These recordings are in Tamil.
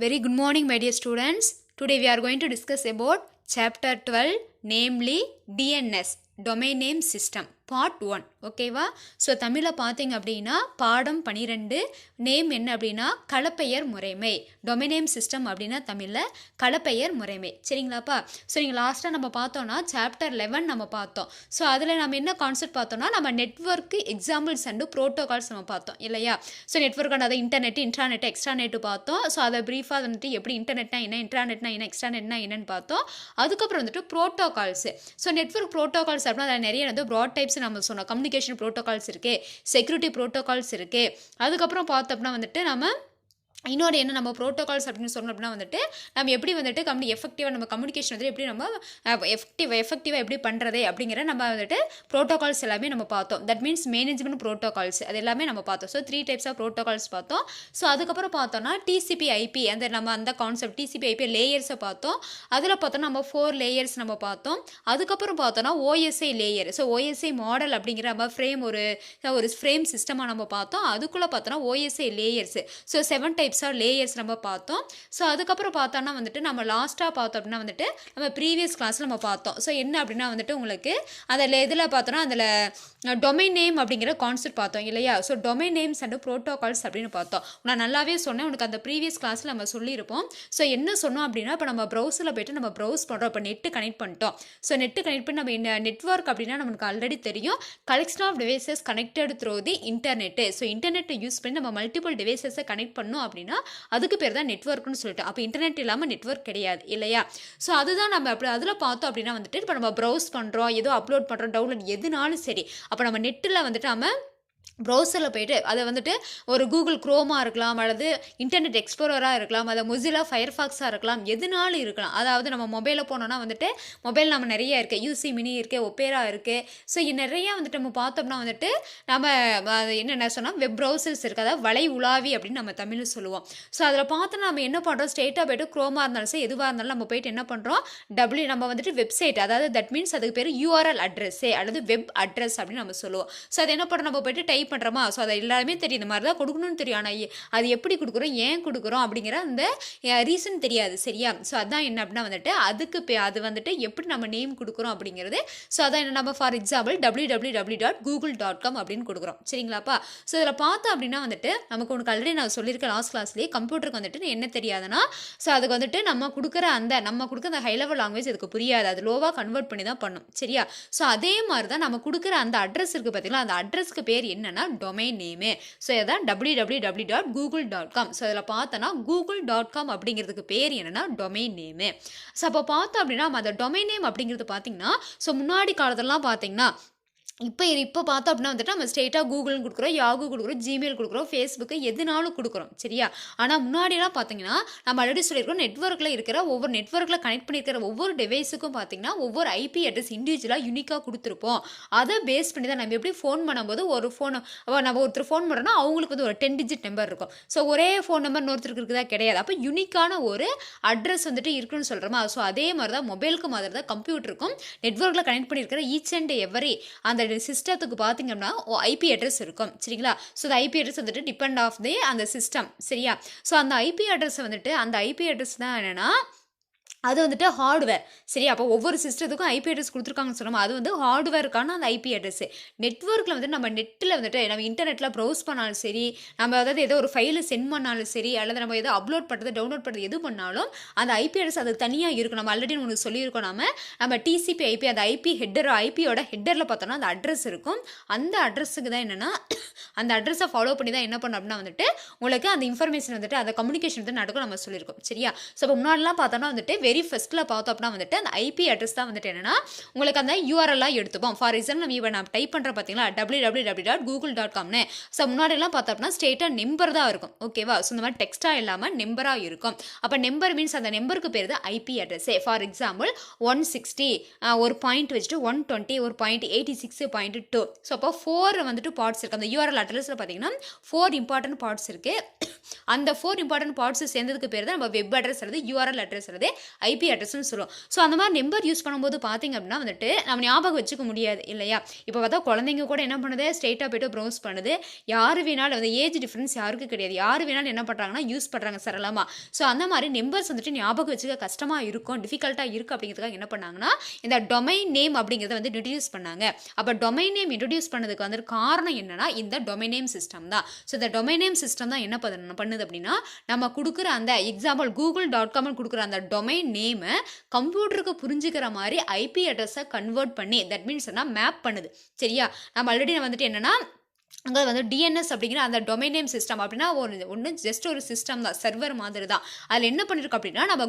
Very good morning, my dear students. Today we are going to discuss about chapter 12, namely DNS, Domain Name System, part 1. ஓகேவா? ஸோ தமிழில் பார்த்தீங்க அப்படின்னா பாடம் 12 நேம் என்ன அப்படின்னா களப்பெயர் முறைமை. டொமைன் நேம் சிஸ்டம் அப்படின்னா தமிழில் களப்பெயர் முறைமை. சரிங்களாப்பா? ஸோ நீங்கள் லாஸ்ட்டாக நம்ம பார்த்தோன்னா சாப்டர் 11 நம்ம பார்த்தோம். ஸோ அதில் நம்ம என்ன கான்செப்ட் பார்த்தோம்னா நம்ம நெட்வொர்க்கு எக்ஸாம்பிள்ஸ் அண்டு ப்ரோட்டோகால்ஸ் நம்ம பார்த்தோம் இல்லையா? ஸோ நெட்வொர்க் அதாவது இன்டர்நெட், இன்ட்ராநெட், எக்ஸ்ட்ராநெட் பார்த்தோம். ஸோ அதை ப்ரீஃபாக வந்துட்டு எப்படி இன்டர்நெட்னா என்ன, இன்ட்ராநெட்னா என்ன, எக்ஸ்ட்ராநெட்னா என்னன்னு பார்த்தோம். அதுக்கப்புறம் வந்துட்டு ப்ரோட்டோகால்ஸ். ஸோ நெட்வொர்க் ப்ரோட்டோகால்ஸ் அப்படின்னா அதில் நிறைய வந்து ப்ராட் டைப்ஸ் நம்ம சொன்னோம். கம்யூனிகேஷன் ப்ரோட்டோகால்ஸ் இருக்குது, செக்யூரிட்டி ப்ரோட்டோகால்ஸ் இருக்குது. அதுக்கப்புறம் பார்த்தோம்னா வந்துட்டு நம்ம இன்னொரு என்ன நம்ம ப்ரோட்டோகால்ஸ் அப்படின்னு சொன்னோம் அப்படின்னா வந்துட்டு நம்ம எப்படி வந்துட்டு எஃபெக்டிவாக நம்ம கம்யூனிகேஷன் வந்து எப்படி நம்ம எஃபெக்டிவாக எப்படி பண்ணுறது அப்படிங்கிற நம்ம வந்துட்டு ப்ரோட்டோகால்ஸ் எல்லாமே நம்ம பார்த்தோம். தட் மீன்ஸ் மேனேஜ்மெண்ட் ப்ரோட்டோகால்ஸ் அது எல்லாமே நம்ம பார்த்தோம். ஸோ 3 டைப்ஸ் ஆஃப் ப்ரோட்டோகால்ஸ் பார்த்தோம். ஸோ அதுக்கப்புறம் பார்த்தோம்னா டிசிபி ஐபி அந்த கான்செப்ட் டிசிபி ஐபி லேயர்ஸை பார்த்தோம். அதில் பார்த்தோம்னா நம்ம 4 லேயர்ஸ் நம்ம பார்த்தோம். அதுக்கப்புறம் பார்த்தோம்னா OSI layer. So OSI model அப்படிங்கிற நம்ம ஃப்ரேம் ஒரு ஃப்ரேம் சிஸ்டமாக நம்ம பார்த்தோம். அதுக்குள்ளே பார்த்தோம்னா OSI layers. So 7 types layers நம்ம பார்த்தோம். ஸோ அதுக்கப்புறம் பார்த்தோம்னா வந்துட்டு நம்ம லாஸ்ட்டாக பார்த்தோம் அப்படின்னா வந்துட்டு நம்ம ப்ரீவியஸ் கிளாஸில் நம்ம பார்த்தோம். ஸோ என்ன அப்படின்னா வந்துட்டு உங்களுக்கு அதில் எதில் பார்த்தோன்னா அதில் டொமைன் நேம் அப்படிங்கிற கான்செப்ட் பார்த்தோம் இல்லையா? So domain names and protocols அப்படின்னு பார்த்தோம். நான் நல்லாவே சொன்னேன் உனக்கு அந்த ப்ரீவியஸ் கிளாஸில் நம்ம சொல்லியிருப்போம். ஸோ என்ன சொன்னோம் அப்படின்னா இப்போ நம்ம ப்ரௌசரில் போய்ட்டு நம்ம ப்ரௌஸ் பண்ணுறோம். இப்போ நெட்டு கனெக்ட் பண்ணிட்டோம். ஸோ நெட்டு கனெக்ட் பண்ணி நம்ம நெட்வொர்க் அப்படின்னா நமக்கு ஆல்ரெடி தெரியும். Collection of devices connected through the internet. So இன்டர்நெட்டை யூஸ் பண்ணி நம்ம மல்டிபிள் டிவைசஸை கனெக்ட் பண்ணோம் அப்படின்னா அதுக்கு பேர் தான் நெட்வொர்க்னு சொல்லிட்டு. அப்போ இன்டர்நெட் இல்லாமல் நெட்வொர்க் கிடையாது இல்லையா? ஸோ அதுதான் நம்ம அப்படி அதில் பார்த்தோம் அப்படின்னா வந்துட்டு இப்போ நம்ம ப்ரௌஸ் பண்ணுறோம், ஏதோ அப்லோட் பண்ணுறோம், டவுன்லோட் எதுனாலும் சரி. அப்போ நம்ம நெட்டில் வந்துட்டு நம்ம ப்ரௌசரில் போய்ட்டு அதை வந்துட்டு ஒரு கூகுள் குரோமாக இருக்கலாம், அல்லது இன்டர்நெட் எக்ஸ்ப்ளோரராக இருக்கலாம், அதை மொசிலா ஃபயர்ஃபாக்ஸாக இருக்கலாம், எதுனாலும் இருக்கலாம். அதாவது நம்ம மொபைலில் போனோன்னா வந்துட்டு மொபைல் நம்ம நிறைய இருக்குது, யூசி மினி இருக்குது, ஒப்பேரா இருக்குது. ஸோ நிறையா வந்துட்டு நம்ம பார்த்தோம்னா வந்துட்டு நம்ம என்னென்ன சொன்னால் வெப் ப்ரௌசர்ஸ் இருக்குது, அதாவது வலை உலாவி அப்படின்னு நம்ம தமிழில் சொல்லுவோம். ஸோ அதில் பார்த்தோன்னா நம்ம என்ன பண்ணுறோம், ஸ்ட்ரெயிட்டாக போய்ட்டு குரோமாக இருந்தாலும் சரி எதுவாக இருந்தாலும் நம்ம போய்ட்டு என்ன பண்ணுறோம், நம்ம வந்துட்டு வெப்சைட், அதாவது தட் மீன்ஸ் அதுக்கு பேர் யூஆர்எல் அட்ரஸே அல்லது வெப் அட்ரஸ் அப்படின்னு நம்ம சொல்லுவோம். ஸோ அதை என்ன பண்ணுறோம், நம்ம போய்ட்டு டைப் பண்ணுறோமா? ஸோ அதை எல்லாருமே தெரியும், இந்த மாதிரி தான் கொடுக்கணும்னு தெரியும். ஆனால் அது எப்படி கொடுக்குறோம், ஏன் கொடுக்குறோம் அப்படிங்கிற அந்த ரீசன் தெரியாது சரியா? ஸோ அதான் என்ன அப்படின்னா வந்துட்டு அது வந்துட்டு எப்படி நம்ம நேம் கொடுக்குறோம் அப்படிங்கிறது. ஸோ அதான் என்ன நம்ம ஃபார் எக்ஸாம்பிள் www.google.com அப்படின்னு கொடுக்குறோம் சரிங்களாப்பா? ஸோ இதில் பார்த்தோம் அப்படின்னா வந்துட்டு நமக்கு உனக்கு ஆல்ரெடி நான் சொல்லியிருக்கேன் லாஸ்ட் கிளாஸ்லேயே, கம்ப்யூட்டருக்கு வந்துட்டு என்ன தெரியாதுன்னா ஸோ அதுக்கு வந்துட்டு நம்ம கொடுக்குற அந்த ஹை லெவல் லாங்குவேஜ் அதுக்கு புரியாது, அது லோவாக கன்வெர்ட் பண்ணி தான் பண்ணும் சரியா? ஸோ அதே மாதிரி தான் நம்ம கொடுக்குற அந்த அட்ரஸ் இருக்குது பார்த்தீங்களா, அந்த அட்ரஸ்க்கு பேர் என்னன்னா டொமைன் நேமு. ஸோ இதான் www.google.com. ஸோ அதில் பார்த்தோன்னா google.com அப்படிங்கிறதுக்கு பேர் என்னன்னா டொமைன் நேமு. ஸோ அப்போ பார்த்தோம் அப்படின்னா அந்த டொமைன் நேம் அப்படிங்கிறது பார்த்தீங்கன்னா ஸோ முன்னாடி காலத்திலலாம் பார்த்தீங்கன்னா இப்போ பார்த்தோம் அப்படின்னா வந்துட்டு நம்ம ஸ்ட்ரெயிட்டாக கூகுள்னு கொடுக்குறோம், யாகு கொடுக்குறோம், ஜிமெயில் கொடுக்குறோம், ஃபேஸ்புக்கு எதுனாலும் கொடுக்குறோம் சரியா? ஆனால் முன்னாடிலாம் பார்த்தீங்கன்னா நம்ம ஆல்ரெடி சொல்லியிருக்கோம் நெட்வொர்க்கில் இருக்கிற ஒவ்வொரு நெட்வொர்க்கில் கனெக்ட் பண்ணியிருக்கிற ஒவ்வொரு டிவைஸுக்கும் பார்த்தீங்கன்னா ஒவ்வொரு ஐபி அட்ரஸ் இண்டிவிஜுவலாக யூனிக்காக கொடுத்துருப்போம். அதை பேஸ் பண்ணி தான் நம்ம எப்படி ஃபோன் பண்ணும்போது நம்ம ஒருத்தர் ஃபோன் பண்ணுறோன்னா அவங்களுக்கு வந்து ஒரு 10 டிஜிட் நம்பர் இருக்கும். ஸோ ஒரே ஃபோன் நம்பர் ஒருத்தருக்கு இருக்குதா கிடையாது. அப்போ யூனிக்கான ஒரு அட்ரஸ் வந்துட்டு இருக்குன்னு சொல்கிறோமா? ஸோ அதே மாதிரி தான் மொபைலுக்கு மாதிரி தான் கம்ப்யூட்டருக்கும் நெட்வொர்க்கில் கனெக்ட் பண்ணியிருக்கிற ஈச் அண்ட் எவரி அந்த சிஸ்டத்துக்கு பார்த்தீங்கன்னா ஐபி அட்ரஸ் இருக்கும் சரிங்களா? ஸோ அந்த ஐபி அட்ரஸ் வந்துட்டு டிபெண்ட் ஆஃப் தி அந்த சிஸ்டம் சரியா? ஸோ அந்த ஐபி அட்ரஸ் வந்துட்டு அந்த ஐபி அட்ரஸ் தான் என்னென்னா அது வந்துட்டு ஹார்ட்வேர் சரியா? அப்போ ஒவ்வொரு சிஸ்டத்துக்கும் ஐபி அட்ரஸ் கொடுத்துருக்காங்கன்னு சொன்னோம், அது வந்து ஹார்ட்வேருக்கான அந்த ஐபி அட்ரஸ். நெட்வொர்க்கில் வந்துட்டு நம்ம நெட்டில் வந்துட்டு நம்ம இன்டர்நெட்டில் ப்ரௌஸ் பண்ணாலும் சரி, நம்ம அதாவது ஏதோ ஒரு ஃபைலை சென்ட் பண்ணாலும் சரி, அல்லது நம்ம ஏதோ அப்லோட் பண்ணுறது டவுன்லோட் பண்ணுறது எது பண்ணாலும் அந்த ஐபி அட்ரஸ் அது தனியாக இருக்கும். நம்ம ஆல்ரெடி உங்களுக்கு சொல்லியிருக்கோம், நம்ம டிசிபி ஐபி அந்த ஐபியோட ஹெட்டரில் பார்த்தோம்னா அந்த அட்ரஸ் இருக்கும். அந்த அட்ரஸுக்கு தான் என்னென்னா அந்த அட்ரஸை ஃபாலோ பண்ணி தான் என்ன பண்ணோம் அப்படின்னா வந்துட்டு உங்களுக்கு அந்த இன்ஃபர்மேஷன் வந்துட்டு அந்த கம்யூனிகேஷன் வந்து நடக்கும் நம்ம சொல்லியிருக்கோம் சரியா? ஸோ இப்போ முன்னாடிலாம் பார்த்தோம்னா வந்துட்டு வெரி ஃபர்ஸ்ட்டில் பார்த்தோம் அப்படின்னா வந்துட்டு அந்த ஐபி அட்ரஸ் தான் வந்துட்டு என்னென்னா உங்களுக்கு அந்த யூஆர்எல்லாம் எடுத்துப்போம். ஃபார் எக்ஸாம்பிள் நம்ம டைப் பண்ணுற பார்த்தீங்களா www.google.comனு. ஸோ முன்னாடிலாம் பார்த்தோம் அப்படின்னா ஸ்ட்ரெயிட்டாக நம்பர் தான் இருக்கும் ஓகேவா? ஸோ இந்த மாதிரி டெக்ஸ்ட்டாக இல்லாமல் நம்பராக இருக்கும். அப்போ நம்பர் மீன்ஸ் அந்த நம்பருக்கு பேர் தான் ஐபி அட்ரஸே. ஃபார் எக்ஸாம்பிள் 160 ஒரு பாயிண்ட் வச்சுட்டு 120 ஒரு பாயிண்ட் 86.2. ஸோ அப்போ 4 வந்துட்டு பார்ட்ஸ் இருக்குது. அந்த யூஆர்எல் அட்ரஸில் பார்த்தீங்கன்னா 4 இம்பார்ட்டன்ட் பார்ட்ஸ் இருக்குது. அந்த 4 இம்பார்ட்டன்ட் பார்ட்ஸ் சேர்ந்ததுக்கு பேர் தான் நம்ம வெப் அட்ரஸ் அல்லது URL அட்ரஸ் அல்லது ஐபி அட்ரஸ்னு சொல்லுவோம். ஸோ அந்த மாதிரி நம்பர் யூஸ் பண்ணும்போது பார்த்தீங்க அப்படின்னா வந்துட்டு நம்ம ஞாபகம் வச்சுக்க முடியாது இல்லையா? இப்போ பார்த்தா குழந்தைங்க கூட என்ன பண்ணுது, ஸ்ட்ரெயிட்டாக போய்ட்டு ப்ரௌஸ் பண்ணுது. யார் வேணாலும் வந்து ஏஜ் டிஃப்ரென்ஸ் யாருக்கும் கிடையாது, யார் வேணாலும் என்ன பண்ணுறாங்கன்னா யூஸ் பண்ணுறாங்க சரளமாக. ஸோ அந்த மாதிரி நம்பர்ஸ் வந்துட்டு ஞாபகம் வச்சுக்க கஷ்டமாக இருக்கும், டிஃபிகல்ட்டாக இருக்குது அப்படிங்கிறதுக்காக என்ன பண்ணாங்கன்னா இந்த டொமைன் நேம் அப்படிங்கிறத வந்து இன்ட்ரடியூஸ் பண்ணாங்க. அப்போ டொமைன் நேம் இன்ட்ரடியூஸ் பண்ணதுக்கு வந்து காரணம் என்னன்னா இந்த டொமைன் நேம் சிஸ்டம் தான். ஸோ இந்த டொமைன் நேம் சிஸ்டம் தான் என்ன பண்ணுது அப்படின்னா நம்ம கொடுக்குற அந்த எக்ஸாம்பிள் google.com கொடுக்குற அந்த டொமைன் நேமை கம்ப்யூட்டருக்கு புரிஞ்சுக்கிற மாதிரி ஐபி அட்ரஸை கன்வெர்ட் பண்ணி தட் மீன்ஸ் மேப் பண்ணுது. சரியா? நம்ம ஆல்ரெடி வந்துட்டு என்னன்னா அங்கே வந்து டிஎன்எஸ் அப்படிங்கிற அந்த டொமைன் நேம் சிஸ்டம் அப்படின்னா ஒன்று ஜஸ்ட் ஒரு சிஸ்டம் தான், சர்வர் மாதிரி தான். அதில் என்ன பண்ணியிருக்கோம் அப்படின்னா நம்ம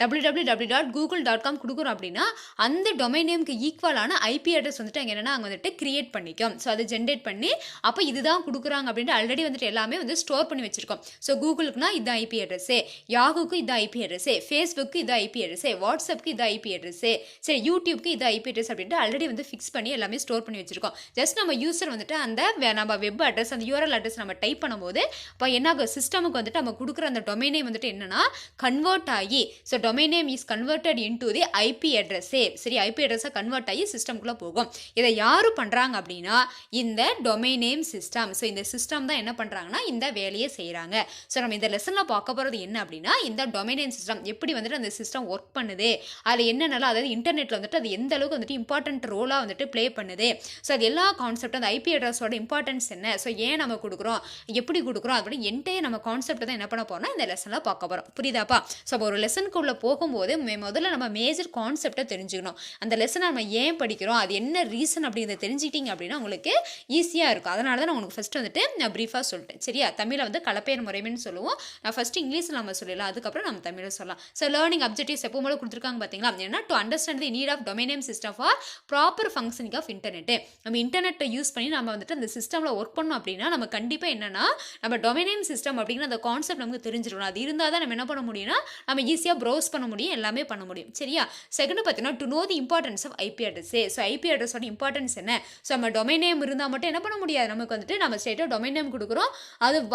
www.google.com கொடுக்குறோம் அப்படின்னா அந்த டொமைன் நேமுக்கு ஈக்குவலான ஐபி அட்ரஸ் வந்துட்டு அங்கே என்னென்னா அங்கே வந்துட்டு கிரியேட் பண்ணிக்கும். ஸோ அதை ஜென்ரேட் பண்ணி அப்போ இதுதான் கொடுக்குறாங்க அப்படின்ட்டு ஆல்ரெடி வந்துட்டு எல்லாமே வந்து ஸ்டோர் பண்ணி வச்சிருக்கோம். ஸோ கூகுளுக்குனா இதுதான் ஐபி அட்ரஸே, யாகுக்கு இது ஐபி அட்ரஸே, ஃபேஸ்புக்கு இது ஐபி அட்ரஸே, வாட்ஸ்அப்புக்கு இது ஐபி அட்ரஸே, சரி யூடியூப்க்கு இது ஐபி அட்ரஸ் அப்படின்ட்டு ஆல்ரெடி வந்து ஃபிக்ஸ் பண்ணி எல்லாமே ஸ்டோர் பண்ணி வச்சிருக்கோம். ஜஸ்ட் நம்ம யூசர் வந்துட்டு அந்த நம்ம வெப் அட்ரஸ் அந்த URL அட்ரஸ் நம்ம டைப் பண்ணும்போது இப்போ என்ன சிஸ்டமுக்கு வந்துட்டு நம்ம கொடுக்குற அந்த டொமைன் நேம் வந்துட்டு என்னன்னா கன்வெர்ட் ஆகி, so domain name is converted into the IP அட்ரஸே. சரி, ஐபி அட்ரஸை கன்வெர்ட் ஆகி சிஸ்டம்குள்ளே போகும். இதை யாரு பண்ணுறாங்க அப்படின்னா இந்த டொமைன் நேம் சிஸ்டம். ஸோ இந்த சிஸ்டம் தான் என்ன பண்ணுறாங்கன்னா இந்த வேலையை செய்கிறாங்க. ஸோ நம்ம இந்த லெசனில் பார்க்க போகிறது என்ன அப்படின்னா இந்த டொமைன் நேம் சிஸ்டம் எப்படி வந்துட்டு அந்த சிஸ்டம் ஒர்க் பண்ணுது, அதில் என்னென்னலாம் அதாவது இன்டர்நெட்டில் வந்துட்டு அது எந்த அளவுக்கு வந்துட்டு இம்பார்ட்டன்ட் ரோலாக வந்துட்டு ப்ளே பண்ணுது. ஸோ அது எல்லா கான்செப்ட் அந்த ஐபி அட்ரஸோட இம்பார்ட்டன்ஸ் என்ன, ஸோ ஏன் நம்ம கொடுக்குறோம், எப்படி கொடுக்குறோம், அப்படி என்டையர் நம்ம கான்செப்ட் தான் என்ன பண்ண போறோம்னா இந்த லெசனில் பார்க்க போகிறோம். புரியுதாப்பா? ஸோ ஒரு லெசனுக்குள்ளே போகும்போது முதல்ல நம்ம மேஜர் கான்செப்டை தெரிஞ்சுக்கணும். அந்த லெசனை நம்ம ஏன் படிக்கிறோம், அது என்ன ரீசன் அப்படிங்கிறத தெரிஞ்சுக்கிட்டீங்க அப்படின்னா உங்களுக்கு ஈஸியாக இருக்கும். அதனால தான் நான் உங்களுக்கு ஃபஸ்ட்டு வந்துட்டு நான் ப்ரீஃபாக சொல்லிட்டேன். சரியா? தமிழில் வந்து கலப்பெயர் முறைமைன்னு சொல்லுவோம். நான் ஃபஸ்ட்டு இங்கிலீஷில் நம்ம சொல்லலாம், அதுக்கப்புறம் நம்ம தமிழில் சொல்லலாம். ஸோ லேர்னிங் அப்ஜெக்டிவ்ஸ் எப்போ போல கொடுத்துருக்காங்க பார்த்தீங்களா? ஏன்னா to understand the need of domain name system for proper functioning of internet. நம்ம இன்டர்நெட்டை யூஸ் பண்ணி நம்ம வந்துட்டு அந்த சிஸ்டமில் ஒர்க் பண்ணோம் அப்படின்னா நம்ம கண்டிப்பாக என்னன்னா நம்ம டொமைன் நேம் சிஸ்டம் அப்படிங்கிற அந்த கான்செப்ட் நமக்கு தெரிஞ்சிடணும். அது இருந்தால் தான் நம்ம என்ன பண்ண முடியும்னா நம்ம ஈஸியாக ப்ரௌஸ் பண்ண முடியும், எல்லாமே பண்ண முடியும். சரியா? செகண்ட் பார்த்தீங்கன்னா to know the importance of IP address. So IP அட்ரஸோட இம்பார்ட்டன்ஸ் என்ன, ஸோ நம்ம டொமைன் நேம் இருந்தால் மட்டும் என்ன பண்ண முடியாது, நமக்கு வந்துட்டு நம்ம ஸ்ட்ரெயிட்டாக டொமைன் நேம் கொடுக்குறோம்,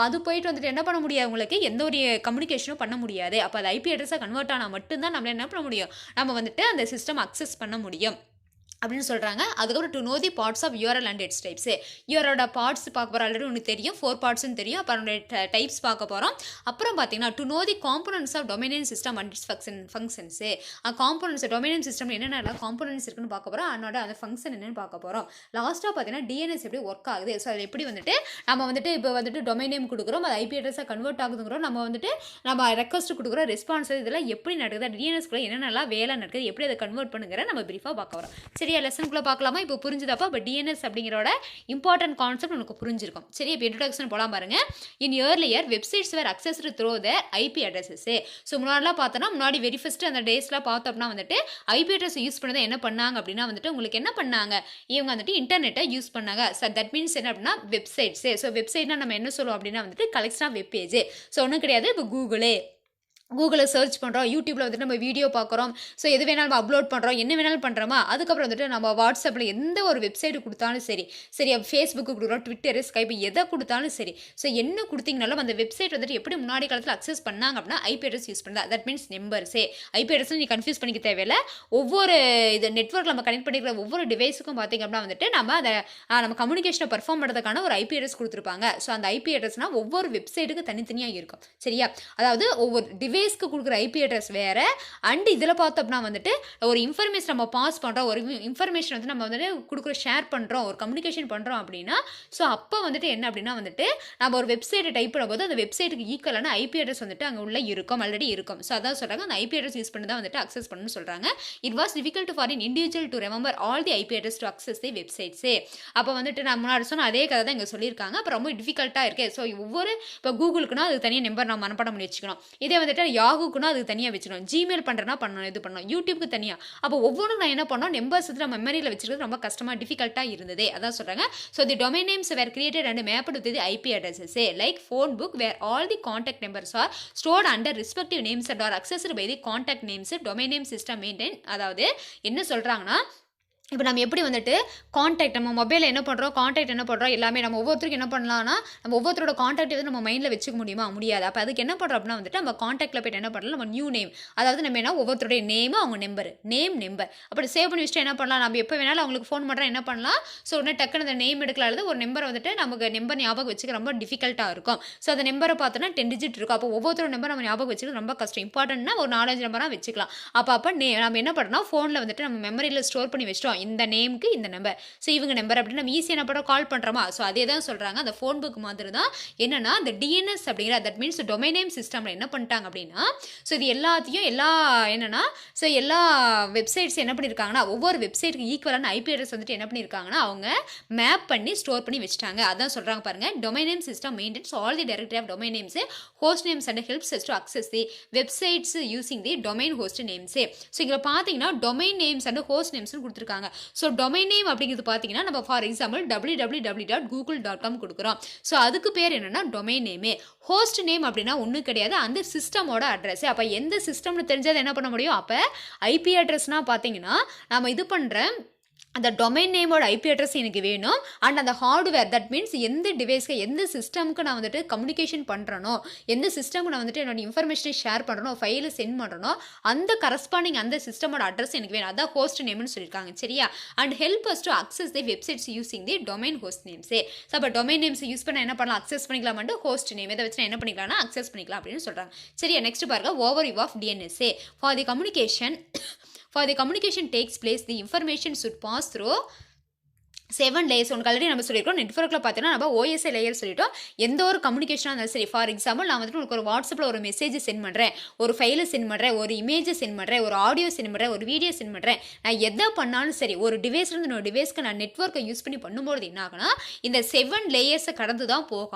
அது போயிட்டு வந்துட்டு என்ன பண்ண முடியாது, உங்களுக்கு எந்த ஒரு கம்யூனிகேஷனும் பண்ண முடியாது. அப்போ அது ஐபி அட்ரஸாக கன்வெர்ட் ஆனால் மட்டும்தான் நம்மள என்ன பண்ண முடியும், நம்ம வந்துட்டு அந்த சிஸ்டம் அக்சஸ் பண்ண முடியும் அப்படின்னு சொல்கிறாங்க. அதுக்கப்புறம் to know the parts of URL and its types. URLோட பார்ட்ஸ் பார்க்க போகிறோம், ஆல்ரெடி உங்களுக்கு தெரியும் 4 பார்ட்ஸ்னு தெரியும். அப்புறம் டைப்ஸ் பார்க்க போகிறோம். அப்புறம் பார்த்தீங்கன்னா to know the components of domain name system and its functions. Components domain name system என்னென்ன காம்போனன்ட்ஸ் இருக்குன்னு பார்க்க போகிறோம், அதனோட அந்த ஃபங்க்ஷன் என்னென்னு பார்க்க போகிறோம். லாஸ்ட்டாக பார்த்தீங்கன்னா டிஎன்எஸ் எப்படி ஒர்க் ஆகுது, ஸோ அது எப்படி வந்துட்டு நம்ம வந்துட்டு இப்போ வந்துட்டு டொமைன் நேம் கொடுக்குறோம், அது ஐபி அட்ரஸாக கன்வெர்ட் ஆகுதுங்கிறோம், நம்ம வந்துட்டு நம்ம ரெக்வஸ்ட் கொடுக்குறோம், ரெஸ்பான்ஸ் இதெல்லாம் எப்படி நடக்குது, டிஎன்எஸ்க்குள்ள என்னென்னலாம் வேலை நடக்குது, எப்படி அதை கன்வெர்ட் பண்ணுங்கிற நம்ம ப்ரீஃபாக பார்க்க வரோம். சரியா? லெசனுக்குள்ள பார்க்கலாமா? இப்போ புரிஞ்சுதாப்பா? இப்போ டிஎன்எஸ் அப்படிங்கிறோட இம்பார்ட்டன்ட் கான்செப்ட் உங்களுக்கு புரிஞ்சிருக்கும். சரி, இப்போ இன்ட்ரோடக்ஷன் போலாம் பாருங்க. In earlier websites were accessed through their IP addresses. So முன்னாடிலாம் பார்த்தோன்னா முன்னாடி வெரி ஃபர்ஸ்ட் அந்த டேஸ்லாம் பார்த்தோம்னா வந்துட்டு ஐபி அட்ரஸ் யூஸ் பண்ணதை என்ன பண்ணாங்க அப்படின்னா வந்துட்டு உங்களுக்கு என்ன பண்ணாங்க, இவங்க வந்துட்டு இன்டர்நெட்டை யூஸ் பண்ணாங்க. ஸோ தட் மீன்ஸ் என்ன அப்படின்னா வெப்சைட்ஸ். ஸோ வெப்சைட்னா நம்ம என்ன சொல்லுவோம் அப்படின்னா வந்துட்டு collection of web page. So ஒன்றும் கிடையாது, இப்போ கூகுளில் சர்ச் பண்ணுறோம், யூடியூப்பில் வந்துட்டு நம்ம வீடியோ பார்க்குறோம், ஸோ எது வேணாலும் நம்ம அப்லோட் பண்ணுறோம், என்ன வேணாலும் பண்ணுறோமா. அதுக்கப்புறம் வந்துட்டு நம்ம வாட்ஸ்அப்பில் எந்த ஒரு வெப்சைட்டு கொடுத்தாலும் சரி, ஃபேஸ்புக்கு கொடுக்குறோம், ட்விட்டர், ஸ்கைப் எதை கொடுத்தாலும் சரி, ஸோ என்ன கொடுத்தீங்கனாலும் அந்த வெப்சைட் வந்துட்டு எப்படி முன்னாடி காலத்தில் அக்சஸ் பண்ணாங்க அப்படின்னா ஐபி அட்ரஸ் யூஸ் பண்ணுறா. தட் மீன்ஸ் நம்பர்ஸே. ஐபி அட்ரஸ் நீ கன்ஃபியூஸ் பண்ணிக்க தேவையில்லை. ஒவ்வொரு இது நெட்வொர்க்கில் நம்ம கனெக்ட் பண்ணிக்கிற ஒவ்வொரு டிவைஸுக்கும் பார்த்திங்க அப்படின்னா வந்துட்டு நம்ம அதை நம்ம கம்யூனிகேஷனை பர்ஃபார்ம் பண்ணுறதுக்கான ஒரு ஐபி அட்ரஸ் கொடுத்துருப்பாங்க. ஸோ அந்த ஐபி அட்ரஸ்னால் ஒவ்வொரு வெப்சைட்டுக்கு தனித்தனியாக இருக்கும். சரியா? அதாவது ஒவ்வொரு டிவைஸ்க்கு கொடுக்குற ஐபி அட்ரஸ் வேறு. அண்ட் இதில் பார்த்தோம்னா வந்துட்டு ஒரு இன்ஃபர்மேஷன் நம்ம பாஸ் பண்ணுறோம், ஒரு இன்ஃபர்மேஷன் வந்து நம்ம வந்துட்டு கொடுக்குற ஷேர் பண்ணுறோம், ஒரு கம்யூனிகேஷன் பண்ணுறோம் அப்படின்னா ஸோ அப்போ வந்துட்டு என்ன அப்படின்னா வந்துட்டு நம்ம ஒரு வெப்சைட்டை டைப் பண்ணும்போது அந்த வெப்சைட்டுக்கு ஈக்குவலான ஐபி அட்ரஸ் வந்துட்டு அங்கே உள்ள இருக்கும், ஆல்ரெடி இருக்கும். ஸோ அதான் சொல்கிறாங்க அந்த ஐபி அட்ரஸ் யூஸ் பண்ணி தான் வந்துட்டு அக்சஸ் பண்ணணும்னு சொல்கிறாங்க. It was difficult for an individual to remember all the IP address to access the வெப்சைட்ஸே. அப்போ வந்துட்டு நான் முன்னாடி சொன்ன அதே கதை தான் இங்கே சொல்லியிருக்காங்க. அப்போ ரொம்ப டிஃபிகல்ட்டாக இருக்குது. ஸோ ஒவ்வொரு இப்போ கூகுளுக்குன்னா அது தனியாக நம்பர் நம்ம மனப்பாடம் பண்ணி வச்சுக்கணும். இதே வந்துட்டு யாகுக்குன்னா அது தனியாக வச்சுக்கணும், ஜிமெயில் பண்ணுறேன்னா பண்ணணும், இது பண்ணணும், யூடியூப்க்கு தனியாக. அப்போ ஒவ்வொன்றும் நான் என்ன பண்ணோம், நம்பர்ஸ் நம்ம மெமரியில் வச்சுக்கிறது ரொம்ப கஷ்டமாக டிஃபிகல்ட்டாக இருந்தது. அதான் சொல்கிறாங்க. So the domain names were created and mapped with the IP addresses like phone book where all the contact numbers are stored under respective names and are accessed by the contact names domain name system maintain. அதாவது என்ன சொல்கிறாங்கன்னா இப்போ நம்ம எப்படி வந்துட்டு காண்டாக்ட் நம்ம மொபைலில் என்ன பண்ணுறோம், காண்டாக்ட் என்ன பண்ணுறோம் எல்லாமே நம்ம ஒவ்வொருத்தருக்கும் என்ன பண்ணலாம்னா, நம்ம ஒவ்வொருத்தரோட காண்டாக்ட் வந்து நம்ம மைண்டில் வச்சுக்க முடியுமா? முடியாது. அப்போ அதுக்கு என்ன பண்ணுறோம் அப்படின்னா வந்துட்டு நம்ம காண்டாக்டில் போய்ட்டு என்ன பண்ணலாம், நம்ம நியூ நேம், அதாவது நம்ம என்ன ஒவ்வொருத்தருடைய நேம், அவங்க நம்பர் அப்படி சேவ் பண்ணி வச்சுட்டு என்ன பண்ணலாம், நம்ம எப்போ வேணாலும் அவங்களுக்கு ஃபோன் பண்ணுறோம் என்ன பண்ணலாம், ஸோ உடனே டக்குன்னு அந்த நேம் எடுக்கலாம். அல்லது ஒரு நம்பரை வந்துட்டு நமக்கு நம்பர் ஞாபகம் வச்சுக்க ரொம்ப டிஃபிகல்ட்டாக இருக்கும். ஸோ அந்த நம்பரை பார்த்தோன்னா 10 டிஜிட் இருக்கும். அப்போ ஒவ்வொருத்தரோட நம்பர் நம்ம ஞாபகம் வச்சுக்க ரொம்ப கஷ்டம். இம்பார்ட்டன்ட்னா ஒரு 4-5 நம்பராக வச்சுக்கலாம். அப்போ நம்ம என்ன பண்ணுறோம், ஃபோனில் வந்துட்டு நம்ம மெமரியில் ஸ்டோர் பண்ணி வச்சிட்டோம் இந்த நேமுக்கு இந்த நம்பர், ஸோ இவங்க நம்பர் அப்படின்னு நம்ம ஈஸியாக என்ன பண்ணுறோம், கால் பண்ணுறோமா. ஸோ அதே தான் சொல்கிறாங்க, அந்த ஃபோன் புக் மாதிரி தான் என்னன்னா அந்த டிஎன்எஸ் அப்படிங்கிற தட் மீன்ஸ் டொமைன் நேம் சிஸ்டமில் என்ன பண்ணிட்டாங்க அப்படின்னா, ஸோ இது எல்லாத்தையும் எல்லா வெப்சைட்ஸ் என்ன பண்ணியிருக்காங்கன்னா ஒவ்வொரு வெப்சைட்டுக்கு ஈக்குவலான ஐபி அட்ரஸ் வந்துட்டு என்ன பண்ணியிருக்காங்கன்னா அவங்க மேப் பண்ணி ஸ்டோர் பண்ணி வச்சுட்டாங்க. அதான் சொல்கிறாங்க பாருங்க, domain name system maintains all the directory of domain names, host names and helps to access the websites using the domain host names. So இங்கே பார்த்தீங்கன்னா டொமைன் நேம்ஸ் அண்ட் ஹோஸ்ட் நேம்ஸ்னு கொடுத்துருக்காங்க. ஸோ டொமைன் நேம் அப்படிங்கிறது பார்த்தீங்கன்னா நம்ம ஃபார் எக்ஸாம்பிள் www.google.com கொடுக்குறோம். ஸோ அதுக்கு பேர் என்னன்னா டொமைன் நேமே. ஹோஸ்ட் நேம் அப்படின்னா ஒன்றும் கிடையாது, அந்த சிஸ்டமோட அட்ரஸ். அப்போ எந்த சிஸ்டம்னு தெரிஞ்சது என்ன பண்ண முடியும், அப்போ ஐபி அட்ரஸ்னா பார்த்தீங்கன்னா நம்ம இது பண்ணுற அந்த டொமைன் நேமோட ஐபி அட்ரஸ் எனக்கு வேணும். அண்ட் அந்த ஹார்ட்வேர் தட் மீன்ஸ் எந்த டிவைஸ்க்கு எந்த சிஸ்டமுக்கு நான் வந்துட்டு கம்யூனிகேஷன் பண்ணுறனோ, எந்த சிஸ்டமுக்கு நான் வந்துட்டு என்னோட இன்ஃபர்மேஷனை ஷேர் பண்ணுறனோ, ஃபைலை சென்ட் பண்ணுறனோ, அந்த கரஸ்பாண்டிங் அந்த சிஸ்டமோட அட்ரஸ் எனக்கு வேணும். அதான் ஹோஸ்ட் நேம்னு சொல்லியிருக்காங்க. சரியா? And help us to access the websites using the domain host நேம்ஸே. ஸோ அப்போ டொமைன் நேம்ஸ் யூஸ் பண்ண என்ன பண்ணலாம், அக்சஸ் பண்ணிக்கலாம்ட்டு ஹோஸ்ட் நேம் இதை வச்சு நான் என்ன பண்ணிக்கலாம்னா அக்சஸ் பண்ணிக்கலாம் அப்படின்னு சொல்கிறாங்க. சரியா? நெக்ஸ்ட் பாருங்க, overview of DNS. For the communication takes place, the information should pass through 7 layers. உனக்கு ஆல்ரெடி நம்ம சொல்லியிருக்கோம். நெட்வொர்க்கில் பார்த்தீங்கன்னா நம்ம ஓஎஸ்ஏ லேயர் சொல்லிட்டோம். எந்த ஒரு கம்யூனிகேஷனாக இருந்தாலும் சரி, ஃபார் எக்ஸாம்பிள் நான் வந்துட்டு உனக்கு ஒரு வாட்ஸ்அப்பில் ஒரு மெசேஜ் சென்ட் பண்ணுறேன், ஒரு ஃபைலை சென்ட் பண்ணுறேன், ஒரு இமேஜை சென்ட் பண்ணுறேன், ஒரு ஆடியோ சென்ட் பண்ணுறேன், ஒரு வீடியோ சென்ட் பண்ணுறேன், நான் எதை பண்ணாலும் சரி ஒரு டிவைஸ்லேருந்து இன்னொரு டிவைஸ்க்கு நான் நெட்வொர்க்கை யூஸ் பண்ணி பண்ணும்போது என்ன ஆகுனா இந்த 7 லேயர்ஸை கடந்து தான்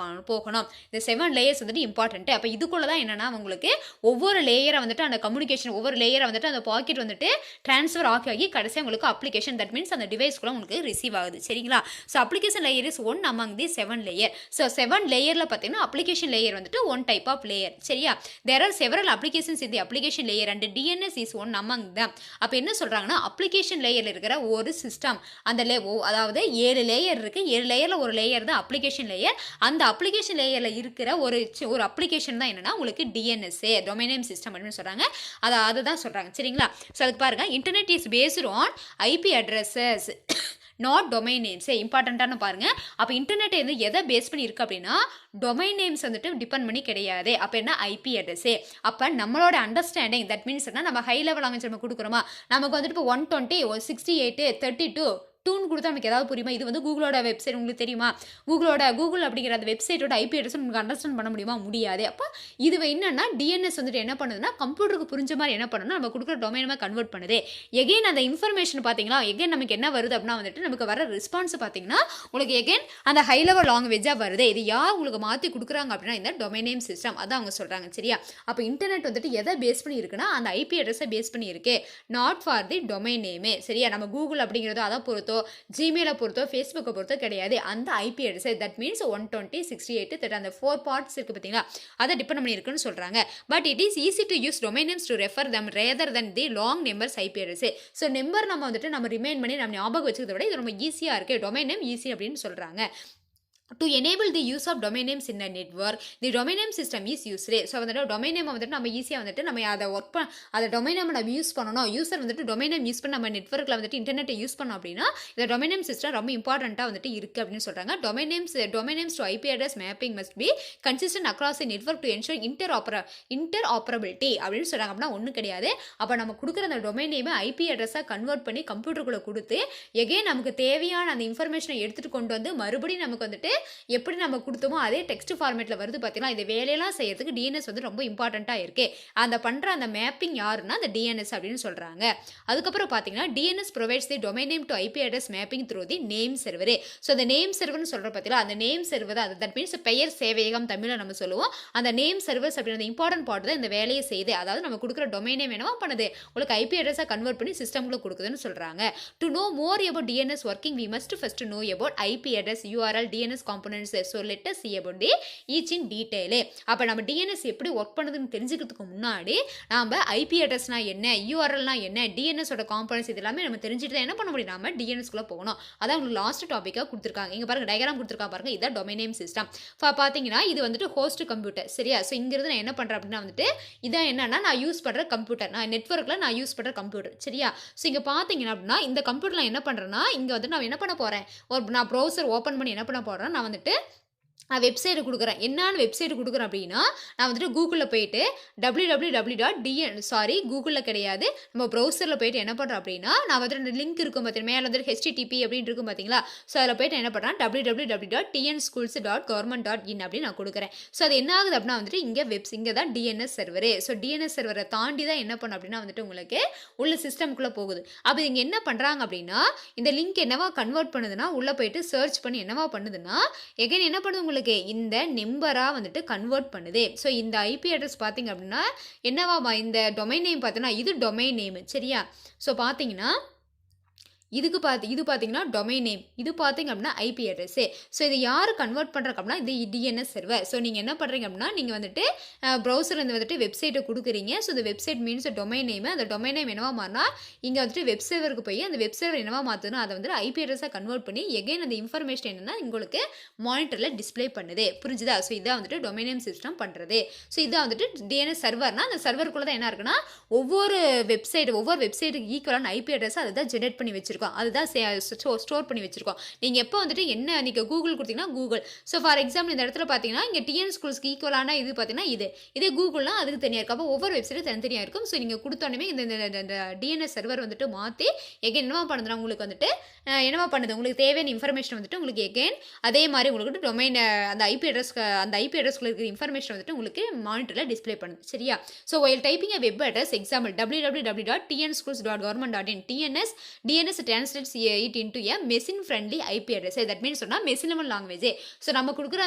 போகணும். இந்த 7 லேயர்ஸ் வந்துட்டு இம்பார்ட்டன்ட்டு. அப்போ இதுக்குள்ளே தான் என்னென்னா உங்களுக்கு ஒவ்வொரு லேயரை வந்துட்டு அந்த கம்யூனிகேஷன் ஒவ்வொரு லேயரை வந்துட்டு அந்த பாக்கெட் வந்துட்டு ட்ரான்ஸ்ஃபர் ஆகி கடைசியாக உங்களுக்கு அப்ளிகேஷன் தட் மீன்ஸ் அந்த டிவைஸ்க்குள்ள உங்களுக்கு ரிசீவ் ஆகுது. சரிங்களா? So application layer is one among the 7 layer. So 7 லேயரில் பார்த்தீங்கன்னா அப்ளிகேஷன் லேயர் வந்துட்டு ஒன் டைப் ஆஃப் லேயர். சரியா? There are several applications in the application layer and DNS is one among them. அப்போ என்ன சொல்கிறாங்கன்னா அப்ளிகேஷன் லேயரில் இருக்கிற ஒரு சிஸ்டம் அந்த அதாவது 7 லேயர் இருக்குது. 7 லேயரில் ஒரு லேயர் தான் அப்ளிகேஷன் லேயர். அந்த அப்ளிகேஷன் லேயரில் இருக்கிற ஒரு அப்ளிகேஷன் தான் என்னன்னா உங்களுக்கு டிஎன்எஸ்ஏ டொமைன் நேம் சிஸ்டம் அப்படின்னு சொல்கிறாங்க. அதுதான் சொல்கிறாங்க. சரிங்களா? ஸோ அதுக்கு பாருங்கள், internet is based on IP addresses not domain நேம்ஸே. இம்பார்ட்டண்ட்டானு பாருங்கள். அப்போ இன்டர்நெட் வந்து எதை பேஸ் பண்ணி இருக்குது அப்படின்னா டொமைன் நேம்ஸ் வந்துட்டு டிபெண்ட் பண்ணி கிடையாது. அப்போ என்ன ஐபி அட்ரஸே. அப்போ நம்மளோட அண்டர்ஸ்டாண்டிங் தட் மீன்ஸ் என்ன, நம்ம ஹை லெவல் லாங்குவேஜ் நம்ம கொடுக்குறோமா, நமக்கு வந்துட்டு இப்போ 120 168 32 டூன்னு கொடுத்தா நமக்கு ஏதாவது புரியுமா? இது வந்து கூகுளோட வெப்சைட், உங்களுக்கு தெரியுமா? கூகுள் அப்படிங்கிற அந்த வெப்சைட்டோட ஐபி அட்ரஸ் உங்களுக்கு அண்டர்ஸ்டாண்ட் பண்ண முடியுமா? முடியாது. அப்போ இது என்னன்னா டிஎன்எஸ் வந்துட்டு என்ன பண்ணுதுன்னா கம்ப்யூட்டருக்கு புரிஞ்ச மாதிரி என்ன பண்ணணும், நம்ம கொடுக்குற டொமைனை கன்வெர்ட் பண்ணுது. எகைன் அந்த இன்ஃபர்மேஷன் பார்த்தீங்களா, எகைன் நமக்கு என்ன வருது அப்படின்னா வந்துட்டு நமக்கு வர ரெஸ்பான்ஸ் பார்த்தீங்கன்னா உங்களுக்கு எகைன் அந்த ஹை லெவல் லாங்குவேஜாக வருது. இது யார் உங்களுக்கு மாற்றி கொடுக்குறாங்க அப்படின்னா இந்த டொமைன் நேம் சிஸ்டம். அதான் அவங்க சொல்கிறாங்க. சரியா? அப்போ இன்டர்நெட் வந்துட்டு எதை பேஸ் பண்ணி இருக்குன்னா அந்த ஐபி அட்ரஸை பேஸ் பண்ணி இருக்கு, நாட் ஃபார் தி டொமைன் நேமே. சரியா? நம்ம கூகுள் அப்படிங்கிறதோ அதை பொறுத்தோ ஜிமெயிலை பொறுத்தோ ஃபேஸ்புக்கை பொறுத்தோ கிடையாது. அந்த ஐபி அட்ரஸ் தட் மீன்ஸ் 120 68 30 அந்த 4 பார்ட்ஸ் இருக்குது பார்த்தீங்களா, அதை டிபெண்ட் பண்ணி இருக்குன்னு சொல்கிறாங்க. But it is easy to use domain names to refer them rather than the long numbers IP address. So number நம்ம வந்துட்டு நம்ம ரிமைண்ட் பண்ணி நம்ம ஞாபகம் வச்சுக்கிறத விட இது ரொம்ப ஈஸியாக இருக்குது. டொமைன் நேம் ஈஸி அப்படின்னு சொல்கிறாங்க. To enable the use of domain names in a network, the domain name system is used. So வந்துட்டு டொமைன் நேம் வந்துட்டு நம்ம ஈஸியாக வந்துட்டு நம்ம அதை அதை டொமைன் நேம் நம்ம யூஸ் பண்ணணும். யூஸர் வந்துட்டு டொமைன் நேம் யூஸ் பண்ணி நம்ம நெட்வொர்க்கில் வந்துட்டு இன்டர்நெட்டை யூஸ் பண்ணோம் அப்படின்னா இந்த டொமைன் நேம் சிஸ்டம் ரொம்ப இம்பார்ட்டண்ட்டாக வந்துட்டு இருக்குது அப்படின்னு சொல்கிறாங்க. Domain names to IP address mapping must be consistent across the network to ensure interoperability அப்படின்னு சொல்கிறாங்க. அப்படின்னா ஒன்றும் கிடையாது. அப்போ நம்ம கொடுக்குற அந்த டொமைன் நேமை ஐபி அட்ரஸாக கன்வெர்ட் பண்ணி கம்ப்யூட்டருக்குள்ளே கொடுத்து எகைன் நமக்கு தேவையான அந்த இன்ஃபர்மேஷனை எடுத்துகிட்டு கொண்டு வந்து மறுபடியும் நமக்கு வந்துட்டு எப்படி நம்ம கொடுத்தோமோ அதே டெக்ஸ்ட் ஃபார்மேட்டில் வருது பார்த்தீங்கன்னா. இந்த வேலையெல்லாம் செய்யறதுக்கு டிஎன்எஸ் வந்து ரொம்ப இம்பார்ட்டண்ட்டாக இருக்கு. அந்த பண்ணுற அந்த மேப்பிங் யாருன்னா அந்த டிஎன்எஸ் அப்படின்னு சொல்கிறாங்க. அதுக்கப்புறம் பார்த்தீங்கன்னா DNS provides the domain name to IP address mapping through the name சர்வரே. ஸோ அந்த நேம் சர்வர்னு சொல்கிற பார்த்தீங்களா, அந்த நேம் சர்வர் தான் தட் மீன்ஸ் பெயர் சேவையகம் தமிழில் நம்ம சொல்லுவோம். அந்த நேம் சர்வர்ஸ் அப்படின்ற இம்பார்ட்டன்ட் பார்ட் தான் இந்த வேலையை செய்யுது. அதாவது நம்ம கொடுக்குற டொமைன் நேம் என்னவா பண்ணுது, உங்களுக்கு ஐபி அட்ரஸாக கன்வெர்ட் பண்ணி சிஸ்டம்குள்ளே கொடுக்குதுன்னு சொல்கிறாங்க. To know more about DNS working we must first know about IP address URL DNS components. So let us see about the each in detail. அப்ப நம்ம DNS எப்படி ஒர்க் பண்ணுதுன்னு தெரிஞ்சுக்கிறதுக்கு முன்னாடி நாம IP அட்ரஸ்னா என்ன, URLனா என்ன, DNS ஓட காம்போனன்ட்ஸ் இதெல்லாம் நம்ம தெரிஞ்சிட்டு என்ன பண்ண முடியும், நாம DNS குள்ள போகணும். அதான் உங்களுக்கு லாஸ்ட் டாபிக்கா கொடுத்திருக்காங்க. இங்க பாருங்க டயகிராம் கொடுத்திருக்காங்க பாருங்க. இதான் டொமைன் நேம் சிஸ்டம். பாத்தீங்கன்னா இது வந்துட்டு ஹோஸ்ட் கம்ப்யூட்டர். சரியா? சோ இங்க இருந்து நான் என்ன பண்றேன் அப்படின்னா வந்துட்டு இதான் என்னன்னா நான் யூஸ் பண்ற கம்ப்யூட்டர், நான் நெட்வொர்க்ல நான் யூஸ் பண்ற கம்ப்யூட்டர். சரியா? சோ இங்க பாத்தீங்கன்னா அப்படின்னா இந்த கம்ப்யூட்டர்ல என்ன பண்றேன்னா இங்க வந்து நான் என்ன பண்ண போறேன், நான் ப்ரௌசர் ஓபன் பண்ணி என்ன பண்ண போறேன், நான் வந்துட்டு வெப்சைட் கொடுக்குறேன். என்னன்னு வெப்சைட் கொடுக்குறேன் அப்படின்னா நான் வந்துட்டு கூகுளில் போயிட்டு கூகுளில் கிடையாது, நம்ம ப்ரௌசரில் போயிட்டு என்ன பண்ணுறோம் அப்படின்னா நான் வந்துட்டு லிங்க் இருக்கும் பார்த்தீங்கன்னா மேலே வந்துட்டு HTTP அப்படின்னு இருக்கும் பார்த்தீங்களா. ஸோ அதில் போயிட்டு என்ன பண்ணுறேன் www.tnschools.government.in அப்படின்னு நான் கொடுக்குறேன். ஸோ அது என்ன ஆகுது அப்படின்னா வந்துட்டு இங்கே தான் DNS சர்வரு. ஸோ DNS சர்வரை தாண்டி தான் என்ன பண்ணும் அப்படின்னா வந்துட்டு உங்களுக்கு உள்ள சிஸ்டம்குள்ளே போகுது. அப்போ இங்கே என்ன பண்ணுறாங்க அப்படின்னா இந்த லிங்க் என்னவா கன்வெர்ட் பண்ணுதுன்னா உள்ளே போயிட்டு சர்ச் பண்ணி என்னவா பண்ணுதுன்னா எகைன் என்ன பண்ணுது உங்களுக்கு இந்த நம்பரா வந்துட்டு கன்வெர்ட் பண்ணுது. ஸோ இந்த ஐபி அட்ரஸ் பார்த்தீங்க அப்படின்னா என்னவா இந்த டொமைன் நேம் பார்த்தீங்கன்னா இது டொமைன் நேம். சரியா? ஸோ பார்த்தீங்கன்னா இது பார்த்தீங்கன்னா டொமைன் நேம், இது பார்த்தீங்க அப்படின்னா ஐபி அட்ரஸே. ஸோ இது யார் கன்வெர்ட் பண்ணுறாங்க அப்படின்னா இது DNS சர்வர். ஸோ நீங்கள் என்ன பண்ணுறீங்க அப்படின்னா நீங்கள் வந்துட்டு ப்ரௌசரில் வந்துட்டு வெப்சைட்டை கொடுக்குறீங்க. ஸோ இந்த வெப்சைட் மீன்ஸ் டொமைன் நேம். அந்த டொமைன் நேம் என்னவா மாறினா இங்கே வந்துட்டு வெப் சர்வருக்கு போய் அந்த வெப் சர்வர் என்னவா மாற்றணும் அதை வந்துட்டு ஐபி அட்ரஸாக கன்வெர்ட் பண்ணி எகைன் அந்த இன்ஃபர்மேஷன் என்னன்னா உங்களுக்கு மானிட்டரில் டிஸ்பிளே பண்ணுது. புரிஞ்சுதா? ஸோ இதான் வந்துட்டு டொமைன் நேம் சிஸ்டம் பண்ணுறது. ஸோ இதான் வந்துட்டு DNS சர்வர்னா அந்த சர்வருக்குள்ள தான் என்ன இருக்குன்னா ஒவ்வொரு வெப்சைட்டுக்கு ஈக்குவலான ஐபி அட்ரஸ் அதை தான் ஜெனரேட் பண்ணி வச்சிருக்கோம், அதுதான் ஸ்டோர் பண்ணி வச்சிருக்கோம். நீங்க எப்போ வந்துட்டு என்ன நீங்க கூகுள் கொடுத்தீங்கன்னா கூகுள். ஸோ ஃபார் எக்ஸாம்பிள் இந்த இடத்துல பார்த்தீங்கன்னா இங்கே TN ஸ்கூல்ஸ்க்கு ஈக்குவலான இது பார்த்தீங்கன்னா இதே கூகுள்னா அதுக்கு தனியாக இருக்கும். அப்போ ஒவ்வொரு வெப்சைட்டும் தனித்தனியாக இருக்கும். ஸோ நீங்கள் கொடுத்தோன்னே இந்த DNS சர்வர் வந்துட்டு மாற்றி எகைன் என்னவா பண்ணுதுன்னா உங்களுக்கு வந்துட்டு என்னவா பண்ணுது உங்களுக்கு தேவையான இன்ஃபர்மேஷன் வந்துட்டு உங்களுக்கு எகைன் அதே மாதிரி உங்களுக்கு டொமைன் அந்த ஐபி அட்ரஸ்க்குள்ள இருக்கிற இன்ஃபர்மேஷன் வந்துட்டு உங்களுக்கு மானிட்டரில் டிஸ்பிளே பண்ணுது. சரியா? So while typing a web address example www.tnschools.government.in DNS translates it into a machine friendly IP address. That means சொன்னா machine level language. ஸோ நம்ம கொடுக்குற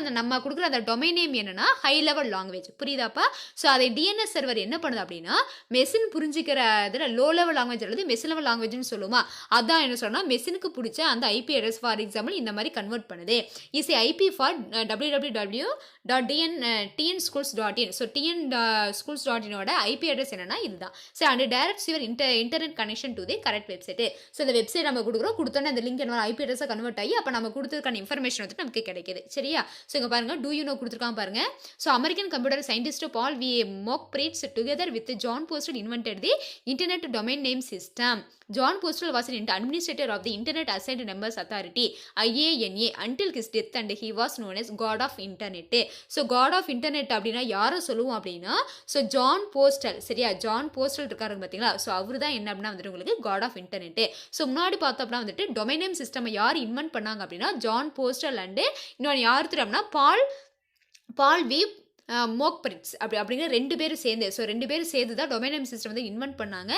அந்த டொமைன் நேம் என்னன்னா ஹை லெவல் லாங்குவேஜ். புரியுதாப்பா? ஸோ அதை DNS சர்வர் என்ன பண்ணுது அப்படின்னா மெஷின் புரிஞ்சுக்கிற இதில் லோ லெவல் லாங்குவேஜ் அல்லது மெஷின் லெவல் லாங்குவேஜ்னு சொல்லுமா, அதான் என்ன சொன்னா மெஷினுக்கு பிடிச்ச அந்த ஐபி அட்ரஸ் ஃபார் எக்ஸாம்பிள் இந்த மாதிரி கன்வெர்ட் பண்ணுது. Is IP for www.tnschools.in. So tnschools.in ஓட ஐபி அட்ரஸ் என்னன்னா இதுதான். So and directs your internet connection to the correct website. So இந்த வெப்சைட் நம்ம கொடுத்தோன்னே அந்த லிங்க் என்ன ஐபி அட்ரஸாக கன்வெர்ட் ஆகி அப்போ நம்ம கொடுத்ததுக்கான இன்ஃபர்மேஷன் வந்துட்டு நமக்கு கிடைக்குது. சரியா? ஸோ இங்கே பாருங்க டூ யூ நோ கொடுத்துருக்காங்க பாருங்க. So American computer scientist Paul V Mockapetris together with Jon Postel invented the internet domain name system. John Postal was an administrator of the Internet Assigned Numbers Authority IANA until his death and he was known as God of Internet. So God of Internet அப்படின்னா யாரை சொல்லுவோம் அப்படின்னா ஸோ ஜான் போஸ்டல். சரியா? ஜான் போஸ்டல் இருக்காருங்க பார்த்தீங்களா? ஸோ அவரு தான் என்ன அப்படின்னா வந்துட்டு உங்களுக்கு God of Internet. ஸோ முன்னாடி பார்த்தோம் அப்படின்னா வந்துட்டு டொமைன் நேம் சிஸ்டம் யார் இன்வென்ட் பண்ணாங்க அப்படின்னா ஜான் போஸ்டல் அண்டு இன்னொன்று யார் தெரியும்னா பால் வி மோக்பிரிட்ஸ் அப்படிங்கிற ரெண்டு பேரும் சேர்ந்து தான் டொமைன் நேம் சிஸ்டம் வந்து இன்வென்ட் பண்ணாங்க.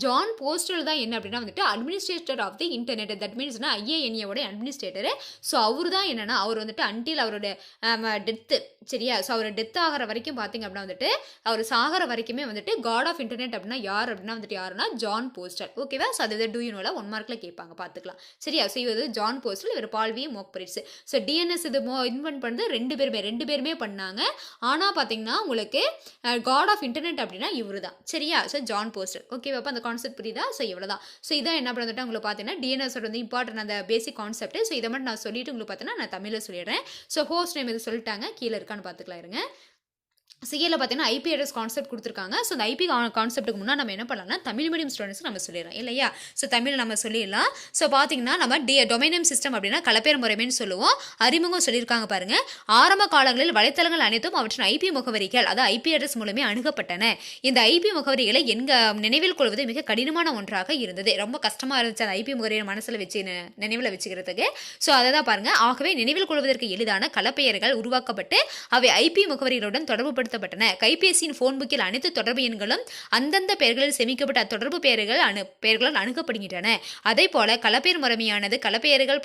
ஜான் போஸ்டல் தான் என்ன அப்படின்னா வந்துட்டு administrator of the internet. That மீன்ஸ்னா IANA-வோட அட்மினிஸ்ட்ரேட்டர். ஸோ அவர் தான் என்னன்னா அவர் வந்துட்டு அன்டில் அவரோட டெத்து. சரியா? ஸோ அவர் டெத் ஆகிற வரைக்கும் பார்த்தீங்க அப்படின்னா வந்துட்டு அவர் சாகிற வரைக்குமே வந்துட்டு காட் ஆஃப் இன்டர்நெட் அப்படின்னா யார் அப்படின்னா வந்துட்டு யாருன்னா ஜான் போஸ்டல். ஓகேவா? ஸோ அது டூ யூனோல 1 மார்க்கில் கேட்பாங்க, பார்த்துக்கலாம். சரியா? ஸோ இது ஜான் போஸ்டல், இவர் பால் வி மோக்பிரிட்ஸ். ஸோ DNS இது இன்வென்ட் பண்ணது ரெண்டு பேருமே பண்ணாங்க. ஆனால் பார்த்தீங்கன்னா உங்களுக்கு காட் ஆஃப் இன்டர்நெட் அப்படின்னா இவரு தான். சரியா? So John postal. ஓகேவா? அந்த கான்செப்ட் புரியுதா? ஸோ இவ்வளோதான். ஸோ இதான் என்ன பண்ணுறது உங்களுக்கு பார்த்தீங்கன்னா DNS வந்து இம்பார்ட்டன்ட் அந்த பேசிக் கான்செப்ட். ஸோ இதை மட்டும் நான் சொல்லிட்டு உங்களுக்கு பார்த்தீங்கன்னா நான் தமிழில் சொல்லிடுறேன். ஸோ ஹோஸ்ட் நேம் இது சொல்லிட்டாங்க, கீழே இருக்கான்னு பார்த்துக்கலாம் இருங்க. சிஏல பார்த்தீங்கன்னா ஐபி அட்ரஸ் கான்செப்ட் கொடுத்துருக்காங்க. ஸோ அந்த ஐபி கான்செப்ட்டுக்கு முன்னாடி நம்ம என்ன பண்ணலாம்னா தமிழ் மீடியம் ஸ்டூடெண்ட்ஸ்க்கு நம்ம சொல்லிடலாம் இல்லையா? ஸோ தமிழ் நம்ம சொல்லிடலாம். ஸோ பார்த்தீங்கன்னா நம்ம டொமைன் நேம் சிஸ்டம் அப்படின்னா கலப்பேர் முறைமைன்னு சொல்லுவோம். அறிமுகம் சொல்லியிருக்காங்க பாருங்க. ஆரம்ப காலங்களில் வலைத்தளங்கள் அனைத்தும் அவற்றின் ஐபி முகவரிகள் அதாவது ஐபி அட்ரஸ் மூலமே அணுகப்பட்டன. இந்த ஐபி முகவரிகளை நினைவில் கொள்வது மிக கடினமான ஒன்றாக இருந்தது. ரொம்ப கஷ்டமாக இருந்துச்சு அந்த ஐபி முகவரியை மனசில் வச்சு நினைவில் வச்சுக்கிறதுக்கு. ஸோ அதை தான் பாருங்க. ஆகவே நினைவில் கொள்வதற்கு எளிதான கலப்பெயர்கள் உருவாக்கப்பட்டு அவை ஐபி முகவரிகளுடன் தொடர்பு பயன்படுத்தப்பட்டன. கைபேசியின் ஃபோன் புக்கில் அனைத்து தொடர்பு எண்களும் அந்தந்த பெயர்களில் சேமிக்கப்பட்ட தொடர்பு பெயர்களால் அணுகப்படுகின்றன. அதே போல களப்பெயர் முறைமையானது களப்பெயர்கள்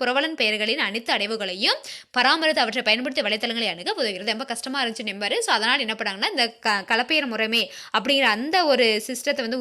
புரவலன் பெயர்களின் அனைத்து அடைவுகளையும் பராமரித்து அவற்றை பயன்படுத்தி வலைத்தளங்களை அணுக உதவுகிறது. ரொம்ப கஷ்டமா இருந்துச்சு நம்பர். ஸோ அதனால் என்ன பண்ணாங்கன்னா இந்த களப்பெயர் முறைமை அப்படிங்கிற அந்த ஒரு சிஸ்டத்தை வந்து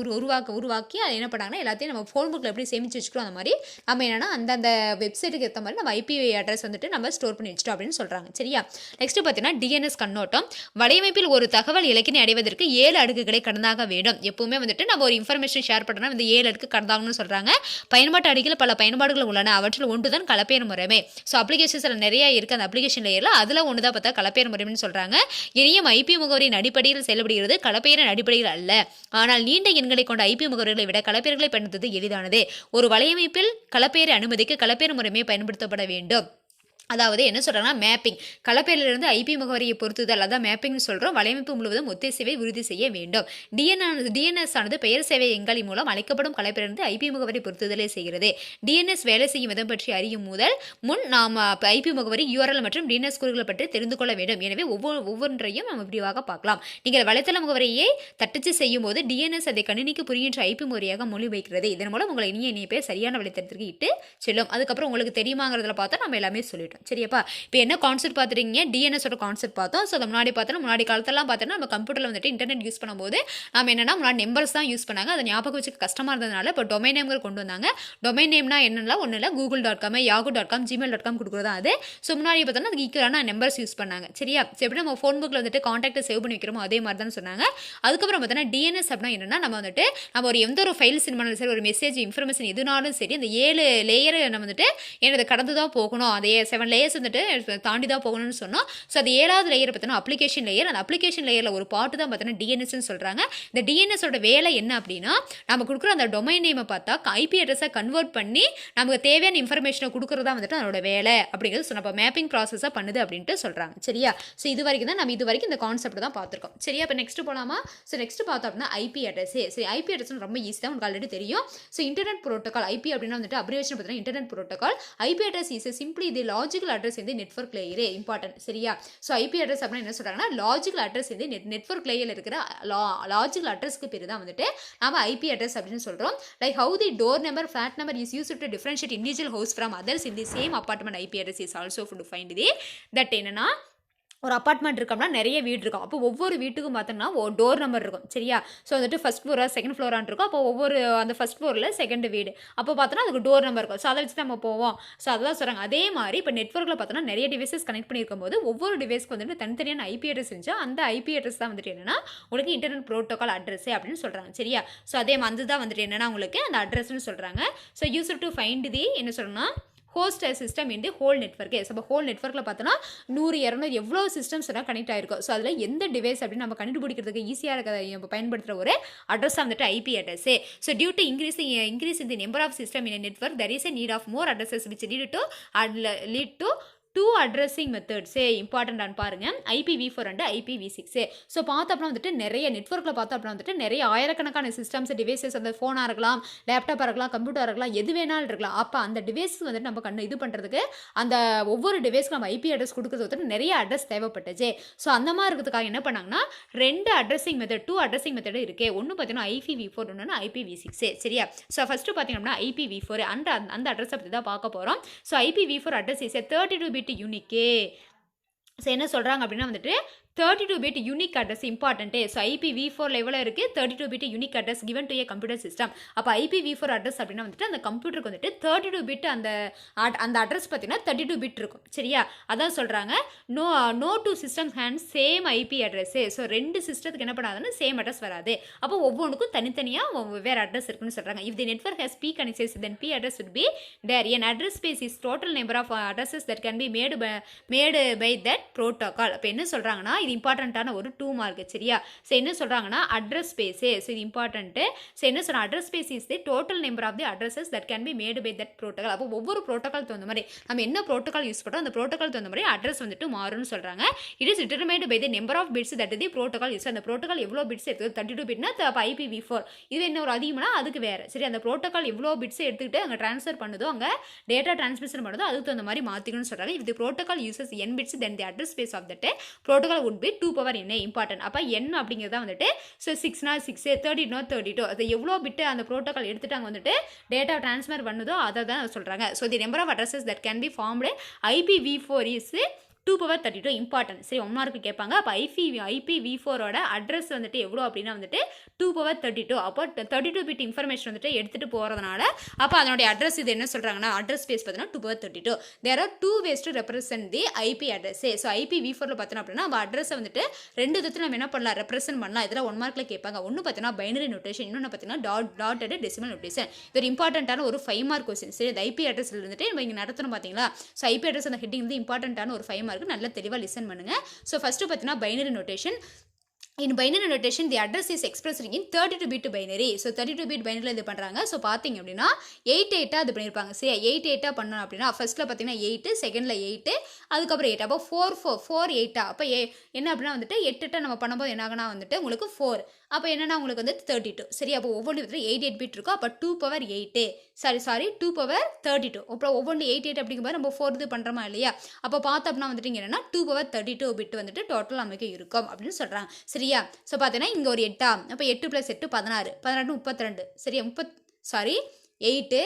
உருவாக்கி அதை என்ன பண்ணாங்கன்னா எல்லாத்தையும் நம்ம ஃபோன் புக்கில் எப்படி சேமிச்சு வச்சுக்கிறோம் அந்த மாதிரி நம்ம என்னன்னா அந்தந்த வெப்சைட்டுக்கு ஏற்ற மாதிரி நம்ம ஐபி அட்ரஸ் வந்துட்டு நம்ம ஸ்டோர் பண்ணி வச்சுட்டோம் அப்படின்னு சொல்றாங்க. சரியா? நெக்ஸ்ட் பார்த்தீங்கன்னா டிஎன்எஸ் கண்ணோட்டம். வலையமைப்பில் ஒரு தகவல் இலக்கினை அடைவதற்கு 7 அடுக்குகளை கடந்தாக வேண்டும். எப்பவுமே வந்துட்டு நம்ம ஒரு இன்ஃபர்மேஷன் ஷேர் பண்ணா இந்த 7 அடுக்கு கடந்தாங்கன்னு சொல்றாங்க. பயன்பாட்டு அடிக்கையில் பல பயன்பாடுகள் உள்ளன. அவற்றில் ஒன்றுதான் களப்பெயர் முறைமை. ஸோ அப்ளிகேஷன்ஸ்ல நிறைய இருக்கு. அந்த அப்ளிகேஷன் லேயர்ல அதுல ஒன்று தான் பார்த்தா களப்பெயர் முறைமைன்னு சொல்றாங்க. இனியும் ஐபி முகவரியின் அடிப்படையில் செயல்படுகிறது, களப்பெயரின் அடிப்படையில் அல்ல. ஆனால் நீண்ட எண்களை கொண்ட ஐபி முகவரிகளை விட களப்பெயர்களை பயன்படுத்துவது எளிதானது. ஒரு வலையமைப்பில் களப்பெயரை அனுமதிக்க களப்பெயர் முறைமை பயன்படுத்தப்பட வேண்டும். அதாவது என்ன சொல்றாங்கன்னா மேப்பிங், களப்பெயரிலிருந்து ஐபி முகவரியை பொறுத்துதல், அதான் மேப்பிங்னு சொல்றோம். வலையமைப்பு முழுவதும் ஒத்திசைவை உறுதி செய்ய வேண்டும். டிஎன்எஸ் ஆனது பெயர் சேவை எண்களின் மூலம் அழைக்கப்படும் களப்பெயரிலிருந்து ஐபி முகவரி பொறுத்துதலை செய்கிறது. டிஎன்எஸ் வேலை செய்யும் விதம் பற்றி அறியும் முன் நாம் ஐபி முகவரி, யூஆர்எல் மற்றும் டிஎன்எஸ் கூறுகளை பற்றி தெரிந்து கொள்ள வேண்டும். எனவே ஒவ்வொன்றையும் நம்ம விரிவாக பார்க்கலாம். நீங்கள் வலைத்தள முகவரியை தட்டச்சு செய்யும் போது டிஎன்எஸ் அதை கணினிக்கு புரிகின்ற ஐபி முகவரியாக மொழி வைக்கிறது. இதன் மூலம் உங்களை இணைப்பை சரியான வலைத்தளத்திற்கு இட்டு செல்லும். அதுக்கப்புறம் உங்களுக்கு தெரியுமாங்கிறதுல பார்த்தா நம்ம எல்லாமே சொல்லிட்டோம். சரியாப்பா? இப்போ என்ன கான்செப்ட் பார்த்துருக்கீங்க? டிஎன்எஸோட கான்செப்ட் பார்த்தோம். ஸோ அதை முன்னாடி காலத்தெல்லாம் பார்த்தோன்னா நம்ம கம்ப்யூட்டரில் வந்துட்டு இன்டர்நெட் யூஸ் பண்ணும்போது நம்ம என்னன்னா முன்னாடி நம்பர்ஸ் தான் யூஸ் பண்ணாங்க. அதை ஞாபகம் வச்சுக்க கஷ்டமாக இருந்ததுனால இப்போ டொமைன் நேம்கள் கொண்டு வந்தாங்க. டொமைன் நேம்னா என்னென்னா ஒன்றும் இல்லை, google.com, yahoo.com, gmail.com கொடுக்குறதா அது. ஸோ முன்னாடி பார்த்தோன்னா அதுக்கு ஈக்குவலான நம்பர்ஸ் யூஸ் பண்ணாங்க. சரியா? ஸோ எப்படி நம்ம ஃபோன் புக்கில் வந்துட்டு கான்டாக்டை சேவ் பண்ணி வைக்கிறோமோ அதே மாதிரி தான் சொன்னாங்க. அதுக்கப்புறம் பார்த்தோன்னா டிஎன்எஸ் அப்படின்னா என்னன்னா நம்ம வந்துட்டு நம்ம எந்த ஒரு ஃபைல் சினிமாலும் சரி, ஒரு மெசேஜ் இன்ஃபர்மேஷன் எதுனாலும் சரி, அந்த 7 லேயரை நம்ம வந்துட்டு என்னது கடந்து தான் போகணும். அதே 7 லேயர்ஸ் வந்துட்டு தாண்டி தான் போகணும்னு சொன்னோம். ஸோ அது 7வது லேயர் பார்த்தோன்னா அப்ளிகேஷன் லேயர். அந்த அப்ளிகேஷன் லேயரில் ஒரு பார்ட்டு தான் பார்த்தோன்னா டிஎன்எஸ்ன்னு சொல்கிறாங்க. இந்த டிஎன்எஸோட வேலை என்ன அப்படின்னா நம்ம கொடுக்குற அந்த டொமைன் நேமை பார்த்தா ஐபி அட்ரஸை கன்வெர்ட் பண்ணி நமக்கு தேவையான இன்ஃபர்மேஷனை கொடுக்குறதா வந்துட்டு அதோட வேலை அப்படிங்கிறது சொன்னப்போ மேப்பிங் ப்ராசஸாக பண்ணுது அப்படின்ட்டு சொல்கிறாங்க. சரியா? ஸோ இது வரைக்கும் தான் நம்ம இந்த கான்செப்ட் தான் பார்த்துருக்கோம். சரியா? இப்போ நெக்ஸ்ட் போகலாமா? ஸோ நெக்ஸ்ட் பார்த்தோம் அப்படின்னா ஐபி அட்ரஸ். சரி, ஐபி அட்ரஸ் ரொம்ப ஈஸி தான், உங்களுக்கு ஆல்ரெடி தெரியும். ஸோ இன்டர்நெட் புரோட்டோகால் ஐபி அப்படின்னா வந்துட்டு அப்ரிவேஷன் பார்த்தீங்கன்னா internet protocol. IP address is simply the logical address இந்த நெட்வொர்க் லேயர். இம்பார்ட்டன்ட். சரியா? ஸோ ஐபி அட்ரஸ் அப்படின்னா என்ன சொல்றாங்கன்னா லாஜிக்கல் அட்ரஸ் இந்த நெட்வொர்க் லேயர்ல இருக்கிற லாஜிக்கல் அட்ரஸ்க்கு பேர் தான் வந்துட்டு நாம ஐபி அட்ரஸ் அப்படின்னு சொல்றோம். Like how the door number, flat number is used to differentiate individual house from others in the same apartment. IP address is also to find the that என்னன்னா ஒரு அப்பார்ட்மெண்ட் இருக்கோம்னா நிறைய வீடு இருக்கும். அப்போ ஒவ்வொரு வீட்டுக்கும் பார்த்தோம்னா டோர் நம்பர் இருக்கும். சரியா? ஸோ வந்துட்டு ஃபர்ஸ்ட் ஃப்ளோரா செகண்ட் ஃப்ளோரான் இருக்கும். அப்போ ஒவ்வொரு அந்த ஃபர்ஸ்ட் ஃப்ளோரில் செகண்ட் வீடு அப்போ பார்த்தோன்னா அதுக்கு டோர் நம்பர் இருக்கும். ஸோ அதை வச்சு நம்ம போவோம். ஸோ அதெல்லாம் சொல்கிறாங்க. அதே மாதிரி இப்போ நெட்வொர்க்கில் பார்த்தோன்னா நிறைய டிவைசஸ் கனெக்ட் பண்ணியிருக்கும் போது ஒவ்வொரு டிவைஸ்க்கு வந்துட்டு தனித்தனியான ஐபி அட்ரஸ் இருந்துச்சு. அந்த ஐபி அட்ரஸ் தான் வந்துட்டு என்னன்னா உங்களுக்கு இன்டர்நெட் ப்ரோட்டோகால் அட்ரஸ் அப்படின்னு சொல்கிறாங்க. சரியா? ஸோ அதே மாதிரி தான் வந்துட்டு என்னன்னா உங்களுக்கு அந்த அட்ரஸ்ன்னு சொல்கிறாங்க. ஸோ யூஸ் டு ஃபைண்ட் தி என்ன சொல்லணும்னா ஹோஸ்ட் சிஸ்டம் இந்த ஹோல் நெட்வொர்க். ஸோ ஹோல் நெட்வொர்க்கில் பார்த்தோன்னா 100, 200 எவ்வளோ சிஸ்டம்ஸ் எல்லாம் கனெக்ட் ஆயிருக்கும். ஸோ அதில் எந்த டிவைஸ் அப்படின்னு நம்ம கண்டுபிடிக்கிறதுக்கு ஈஸியாக இருக்கிற நம்ம பயன்படுத்துகிற ஒரு அட்ரஸ் வந்துட்டு IP address. So due to increase in the number of system in network there is a need of more addresses which lead to 2 addressing methods. இம்பார்ட்டன்டானு பாருங்க, IPv4 அண்ட் IPv6. ஸோ பார்த்தோம்னா வந்துட்டு நிறைய நெட்வொர்க்கில் பார்த்தோம் அப்படின்னா வந்துட்டு நிறைய ஆயிரக்கணக்கான சிஸ்டம்ஸ் டிவைசஸ், அந்த ஃபோனாக இருக்கலாம், லேப்டாப்பாக இருக்கலாம், கம்ப்யூட்டராக இருக்கலாம், எது வேணாலும் இருக்கலாம். அப்போ அந்த டிவைஸ் வந்துட்டு நம்ம இது பண்ணுறதுக்கு அந்த ஒவ்வொரு டிவைஸ்க்கு நம்ம ஐபி அட்ரஸ் கொடுக்குறது வந்துட்டு நிறைய அட்ரஸ் தேவைப்பட்டுச்சு. ஸோ அந்த மாதிரி இருக்கிறதுக்காக என்ன பண்ணாங்கன்னா 2 அட்ரஸிங் மெத்தட் 2 அட்ரஸிங் மெத்தட் இருக்கு. ஒன்று பார்த்தீங்கன்னா IPv4, ஒன்று IPv6. சரியா? ஸோ ஃபர்ஸ்ட் பார்த்தீங்கன்னா IPv4 அந்த அட்ரஸை பற்றி தான் பார்க்க போகிறோம். So IPv4 address is 32 bit யூனிக்கே. ஸோ என்ன சொல்கிறாங்க அப்படின்னா வந்துட்டு 32 bit unique address important. So IPv4 லெவலில் இருக்குது 32 bit unique address given to a computer system. அப்போ IPv4 அட்ரஸ் அப்படின்னா வந்துட்டு அந்த கம்ப்யூட்டருக்கு வந்துட்டு 32 பிட் அந்த அட்ரஸ் பார்த்தீங்கன்னா 32 பிட் இருக்கும். சரியா? அதான் சொல்கிறாங்க no two system hand same IP address. So 2 சிஸ்டத்துக்கு என்ன பண்ணாதுன்னா சேம் அட்ரஸ் வராது. அப்போ ஒவ்வொன்றுக்கும் தனித்தனியாக வேறு அட்ரஸ் இருக்குன்னு சொல்கிறாங்க. If the network has P connections then P address would be there. An address space is total number of addresses that can be made by that protocol. அப்போ என்ன சொல்கிறாங்கன்னா இது இம்பார்ட்டன்ட்டான ஒரு 2 மார்க். சரியா? ஸோ என்ன சொல்கிறாங்கன்னா அட்ரஸ் ஸ்பேஸ். ஸோ இது இம்பார்ட்டன்ட்டு. ஸோ என்ன சொல்கிறாங்க address space is the total number of the addresses that can be made by that protocol. அப்போ ஒவ்வொரு ப்ரோட்டோகால் தகுந்த மாதிரி நம்ம என்ன ப்ரோட்டோகால் யூஸ் பண்ணுறோம் அந்த ப்ரோட்டோகால் தகுந்த மாதிரி அட்ரஸ் வந்துட்டு மாறும்னு சொல்கிறாங்க. It is determined by the number of bits that the protocol use. அந்த ப்ரோட்டோகால் எவ்வளோ பிட்ஸ் எடுத்து 32 பிட்னா அப்போ IPv4 இது என்ன ஒரு அதிகம்னா அதுக்கு வேறு. சரி, அந்த ப்ரோட்டோகால் எவ்வளோ பிட்ஸ் எடுத்துக்கிட்டு அங்கே ட்ரான்ஸ்ஃபர் பண்ணுதோ அங்கே டேட்டா டிரான்ஸ்மிஷன் பண்ணுதோ அதுக்கு தகுந்த மாதிரி மாற்றிக்கணும்னு சொல்கிறாங்க. If the protocol uses n bits then the address space of that protocol would out bit 2 power என்ன இம்பார்ட்டன்ட். அப்போ n அப்படிங்கிறதா வந்துட்டு ஸோ 6னா 6 30னா 32 அது எவ்வளோ பிட்டு அந்த ப்ரோட்டோக்கால் எடுத்துட்டாங்க வந்துட்டு டேட்டா ட்ரான்ஸ்ஃபர் பண்ணுதோ அதை தான் சொல்கிறாங்க. So the number of addresses that can be formed IPv4 is 2 power 32 important. சரி 1 மார்க்கு கேட்பாங்க. அப்போ IPv4ஓட அட்ரஸ் வந்துட்டு எவ்வளோ அப்படின்னா வந்துட்டு 2 பவர் 32. அப்போ 32 பிட் இன்ஃபர்மேஷன் வந்துட்டு எடுத்துகிட்டு போகிறதுனால அப்போ அதனுடைய அட்ரஸ் இது என்ன சொல்கிறாங்கன்னா அட்ரஸ் ஸ்பேஸ் பார்த்தீங்கன்னா 2 power 32. There are 2 ways to represent the IP address. So IPv4ல பார்த்தோம் அப்படின்னா நம்ம அட்ரஸை வந்துட்டு 2 விதத்தில் நம்ம என்ன பண்ணலாம் ரெப்ரசென்ட் பண்ணலாம். இதில் 1 மார்க்கில் கேட்பாங்க. ஒன்று பார்த்தீங்கன்னா பைனரி நோட்டேஷன், இன்னொன்று பார்த்தீங்கன்னா டாட்டட் டெசிமல் நோட்டேஷன். இது ஒரு இம்பார்ட்டண்ட்டான ஒரு 5 மார்க் கொஸ்டின். சரி இந்த IP அட்ரஸில் இருந்துட்டு நம்ம இங்கே நடத்தணும் பார்த்தீங்களா. ஸோ IP அட்ரஸ் அந்த ஹெட்டிங் வந்து இம்பார்ட்டண்ட்டான ஒரு 5 மார்க் நல்ல தெளிவாக லிசன் பண்ணுங்க. ஸோ ஃபர்ஸ்ட் பார்த்தீங்கன்னா binary notation. In binary notation, the address is expressed in 32 bit binary. So 32 bit binary இது பண்றாங்க. ஸோ பார்த்தீங்க அப்படின்னா 8 அது பண்ணியிருப்பாங்க. சரி 8 பண்ணணும் அப்படின்னா ஃபர்ஸ்ட்டில் பார்த்தீங்கன்னா 8, செகண்டில் 8, அதுக்கப்புறம் 8. அப்போ 4 8. அப்போ என்ன அப்படின்னா வந்துட்டு 8 நம்ம பண்ணும்போது என்ன ஆகுனா வந்துட்டு உங்களுக்கு 4. அப்போ என்னன்னா உங்களுக்கு வந்து 32. சரி அப்போ ஒவ்வொன்று 8 பிட் இருக்கும். அப்போ 2 பவர் 8 சாரி 2 பவர் 32. அப்புறம் ஒவ்வொன்று 8 அப்படிங்கும்போது நம்ம 4 இது பண்ணுறோமா இல்லையா. அப்போ பார்த்தோம் அப்படின்னா வந்துட்டு என்னன்னா 2 பவர் 32 பிட் வந்துட்டு டோட்டல் நமக்கு இருக்கும் அப்படின்னு சொல்கிறாங்க. சரியா. ஸோ பார்த்தீங்கன்னா இங்கே ஒரு 8. அப்போ 8 + 8 16, 16 32. சரியா 8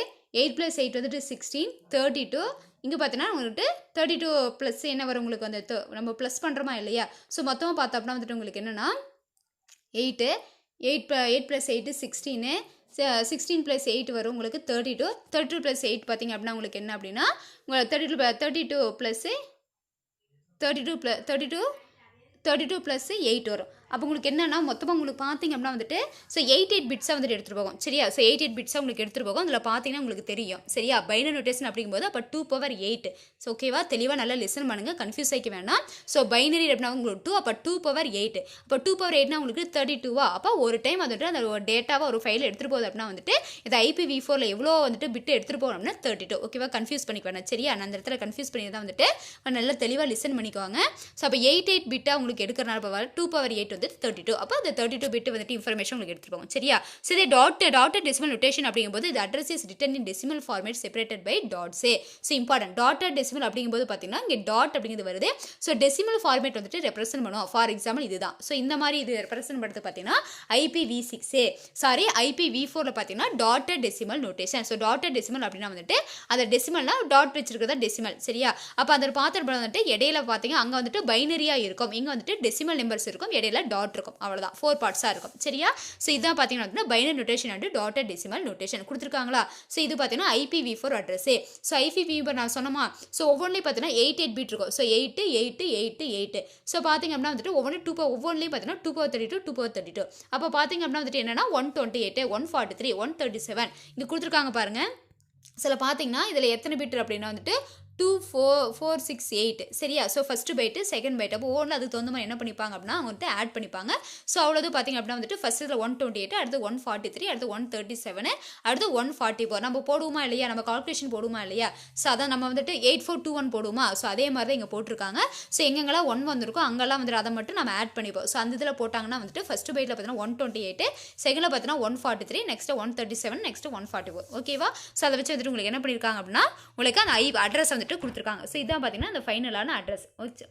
+ 8 வந்துட்டு 16, 32. இங்கே பார்த்தீங்கன்னா உங்களுக்கு 32 ப்ளஸ் என்ன வரும் உங்களுக்கு வந்து நம்ம ப்ளஸ் பண்ணுறோமா இல்லையா. ஸோ மொத்தமாக பார்த்தோம் அப்படின்னா வந்துட்டு உங்களுக்கு என்னென்னா 8 + 8 16, 16 + 8 வரும் உங்களுக்கு 32. 32 + 8 பார்த்தீங்க அப்படின்னா உங்களுக்கு என்ன அப்படின்னா உங்களுக்கு 32 + 8 வரும். அப்போ உங்களுக்கு என்னன்னா மொத்தமாக உங்களுக்கு பார்த்தீங்க அப்படின்னா வந்துட்டு ஸோ 8 பிட்ஸாக வந்துட்டு எடுத்துகிட்டு போகும். சரியா. ஸோ 8 பிட்ஸாக உங்களுக்கு எடுத்துகிட்டு போகும். அதில் பார்த்தீங்கன்னா உங்களுக்கு தெரியும். சரியா. பைனரி நோட்டேஷன் அப்படிங்கும்போது அப்போ 2 பவர் 8. ஸோ ஓகேவா தெளிவாக நல்லா லிசன் பண்ணுங்கள். கன்ஃபியூஸ் ஆகிக்க வேணாம். ஸோ பைனரி அப்படின்னா உங்களுக்கு 2, அப்போ 2 பவர் 8. அப்போ 2 பவர் 8னா உங்களுக்கு 32வா. அப்போ ஒரு டைம் வந்துட்டு அந்த டேட்டாவை ஒரு ஃபைல் எடுத்துகிட்டு போகுது அப்படின்னா வந்துட்டு இது IPv4ல எவ்வளோ வந்துட்டு பிட்டு எடுத்துகிட்டு போகணும் அப்படின்னா 32. ஓகேவா கன்ஃபியூஸ் பண்ணிக்க வேணாம். சரியா. நான் அந்த இடத்துல கன்ஃபியூஸ் பண்ணி தான் வந்துட்டு நல்லா தெளிவாக லிசன் பண்ணிக்குவாங்க. ஸோ அப்போ 8 பிட்டாக உங்களுக்கு எடுக்கிறனால 2 பவர் 8 வந்து 32. அப்போ அந்த 32 பிட் வந்துட்டு இன்ஃபர்மேஷன் உங்களுக்கு எடுத்துட்டு போகும். சரியா. ஸோ இது டாட்டட் டெசிமல் நோட்டேஷன் அப்படிங்கும்போது இந்த address is written in decimal format separated by dots. So important dotted decimal அப்படிங்கும்போது பார்த்தீங்கன்னா இங்கே டாட் அப்படிங்கிறது வருது. ஸோ டெசிமல் ஃபார்மேட் வந்துட்டு ரெப்ரசென்ட் பண்ணுவோம். ஃபார் எக்ஸாம்பிள் இதுதான். ஸோ இந்த மாதிரி இது ரெப்ரசென்ட் பண்ணுறது பார்த்தீங்கன்னா IPv4ல பார்த்தீங்கன்னா dotted decimal notation. So dotted decimal அப்படின்னா வந்துட்டு அந்த டெசிமல்னா டாட் வச்சிருக்கிறதா டெசிமல். சரியா. அப்போ அதில் பார்த்துட்டு வந்துட்டு இடையில பார்த்தீங்க அங்கே வந்துட்டு பைனரியாக இருக்கும். இங்கே வந்துட்டு டெசிமல் நம்பர்ஸ் இருக்கும். இடையில டாட் இருக்கும். அவ்வளோதான் 4 பார்ட்ஸாக இருக்கும். சரியா. ஸோ இதான் பார்த்தீங்கன்னா binary notation and dotted decimal notation கொடுத்துருக்காங்களா. ஸோ இது பார்த்தீங்கன்னா IPv4 அட்ரஸ். ஸோ IPv4 நான் சொன்னமா. ஸோ ஒவ்வொன்றிலையும் பார்த்தீங்கன்னா 8 பிட் இருக்கும். ஸோ 8 8 8 8. ஸோ பார்த்தீங்க அப்படின்னா வந்துட்டு ஒவ்வொன்றிலையும் பார்த்தீங்கன்னா 2 பவர் 32 2 பவர் 32. அப்போ பார்த்தீங்க அப்படின்னா வந்துட்டு என்னன்னா 128 143 137 இங்கே கொடுத்துருக்காங்க பாருங்க. சில பார்த்தீங்கன்னா இதில் எத்தனை பிட் அப்படின்னா வந்துட்டு 2 4 4 6 8. சரியா. So first byte second byte. அப்போ ஒவ்வொன்று அதுக்கு தகுந்த மாதிரி என்ன பண்ணிப்பாங்க அப்படின்னா அவங்க வந்துட்டு ஆட் பண்ணிப்பாங்க. ஸோ அவ்வளோது பார்த்தீங்க அப்படின்னா வந்துட்டு ஃபஸ்ட் இதில் 128, அடுத்து 143, அடுத்து 137, அடுத்து 144 நம்ம போடுவோமா இல்லையா. நம்ம கால்குலேஷன் போடுவோமா இல்லையா. ஸோ அதான் நம்ம வந்துட்டு 8421 போடுவோமா. ஸோ அதே மாதிரி தான் இங்கே போட்டிருக்காங்க. ஸோ எங்கெங்கெல்லாம் 1 வந்திருக்கோ அங்கெல்லாம் வந்துட்டு அதை மட்டும் நம்ம ஆட் பண்ணிப்போம். ஸோ அந்த இதில் போட்டாங்கன்னா வந்துட்டு ஃபஸ்ட்டு பைட்டில் பார்த்தீங்கன்னா 128, செகண்டில் பார்த்தீங்கன்னா 143, நெக்ஸ்ட்டு 137, நெக்ஸ்ட்டு 144. ஓகேவா. ஸோ அதை வச்சு வந்துட்டு உங்களுக்கு என்ன பண்ணியிருக்காங்க அப்படின்னா உங்களுக்கு அந்த அட்ரஸ் வந்துட்டு கொடுத்துருக்காங்க. ஸோ இதான் பார்த்தீங்கன்னா அந்த ஃபைனலான அட்ரஸ்.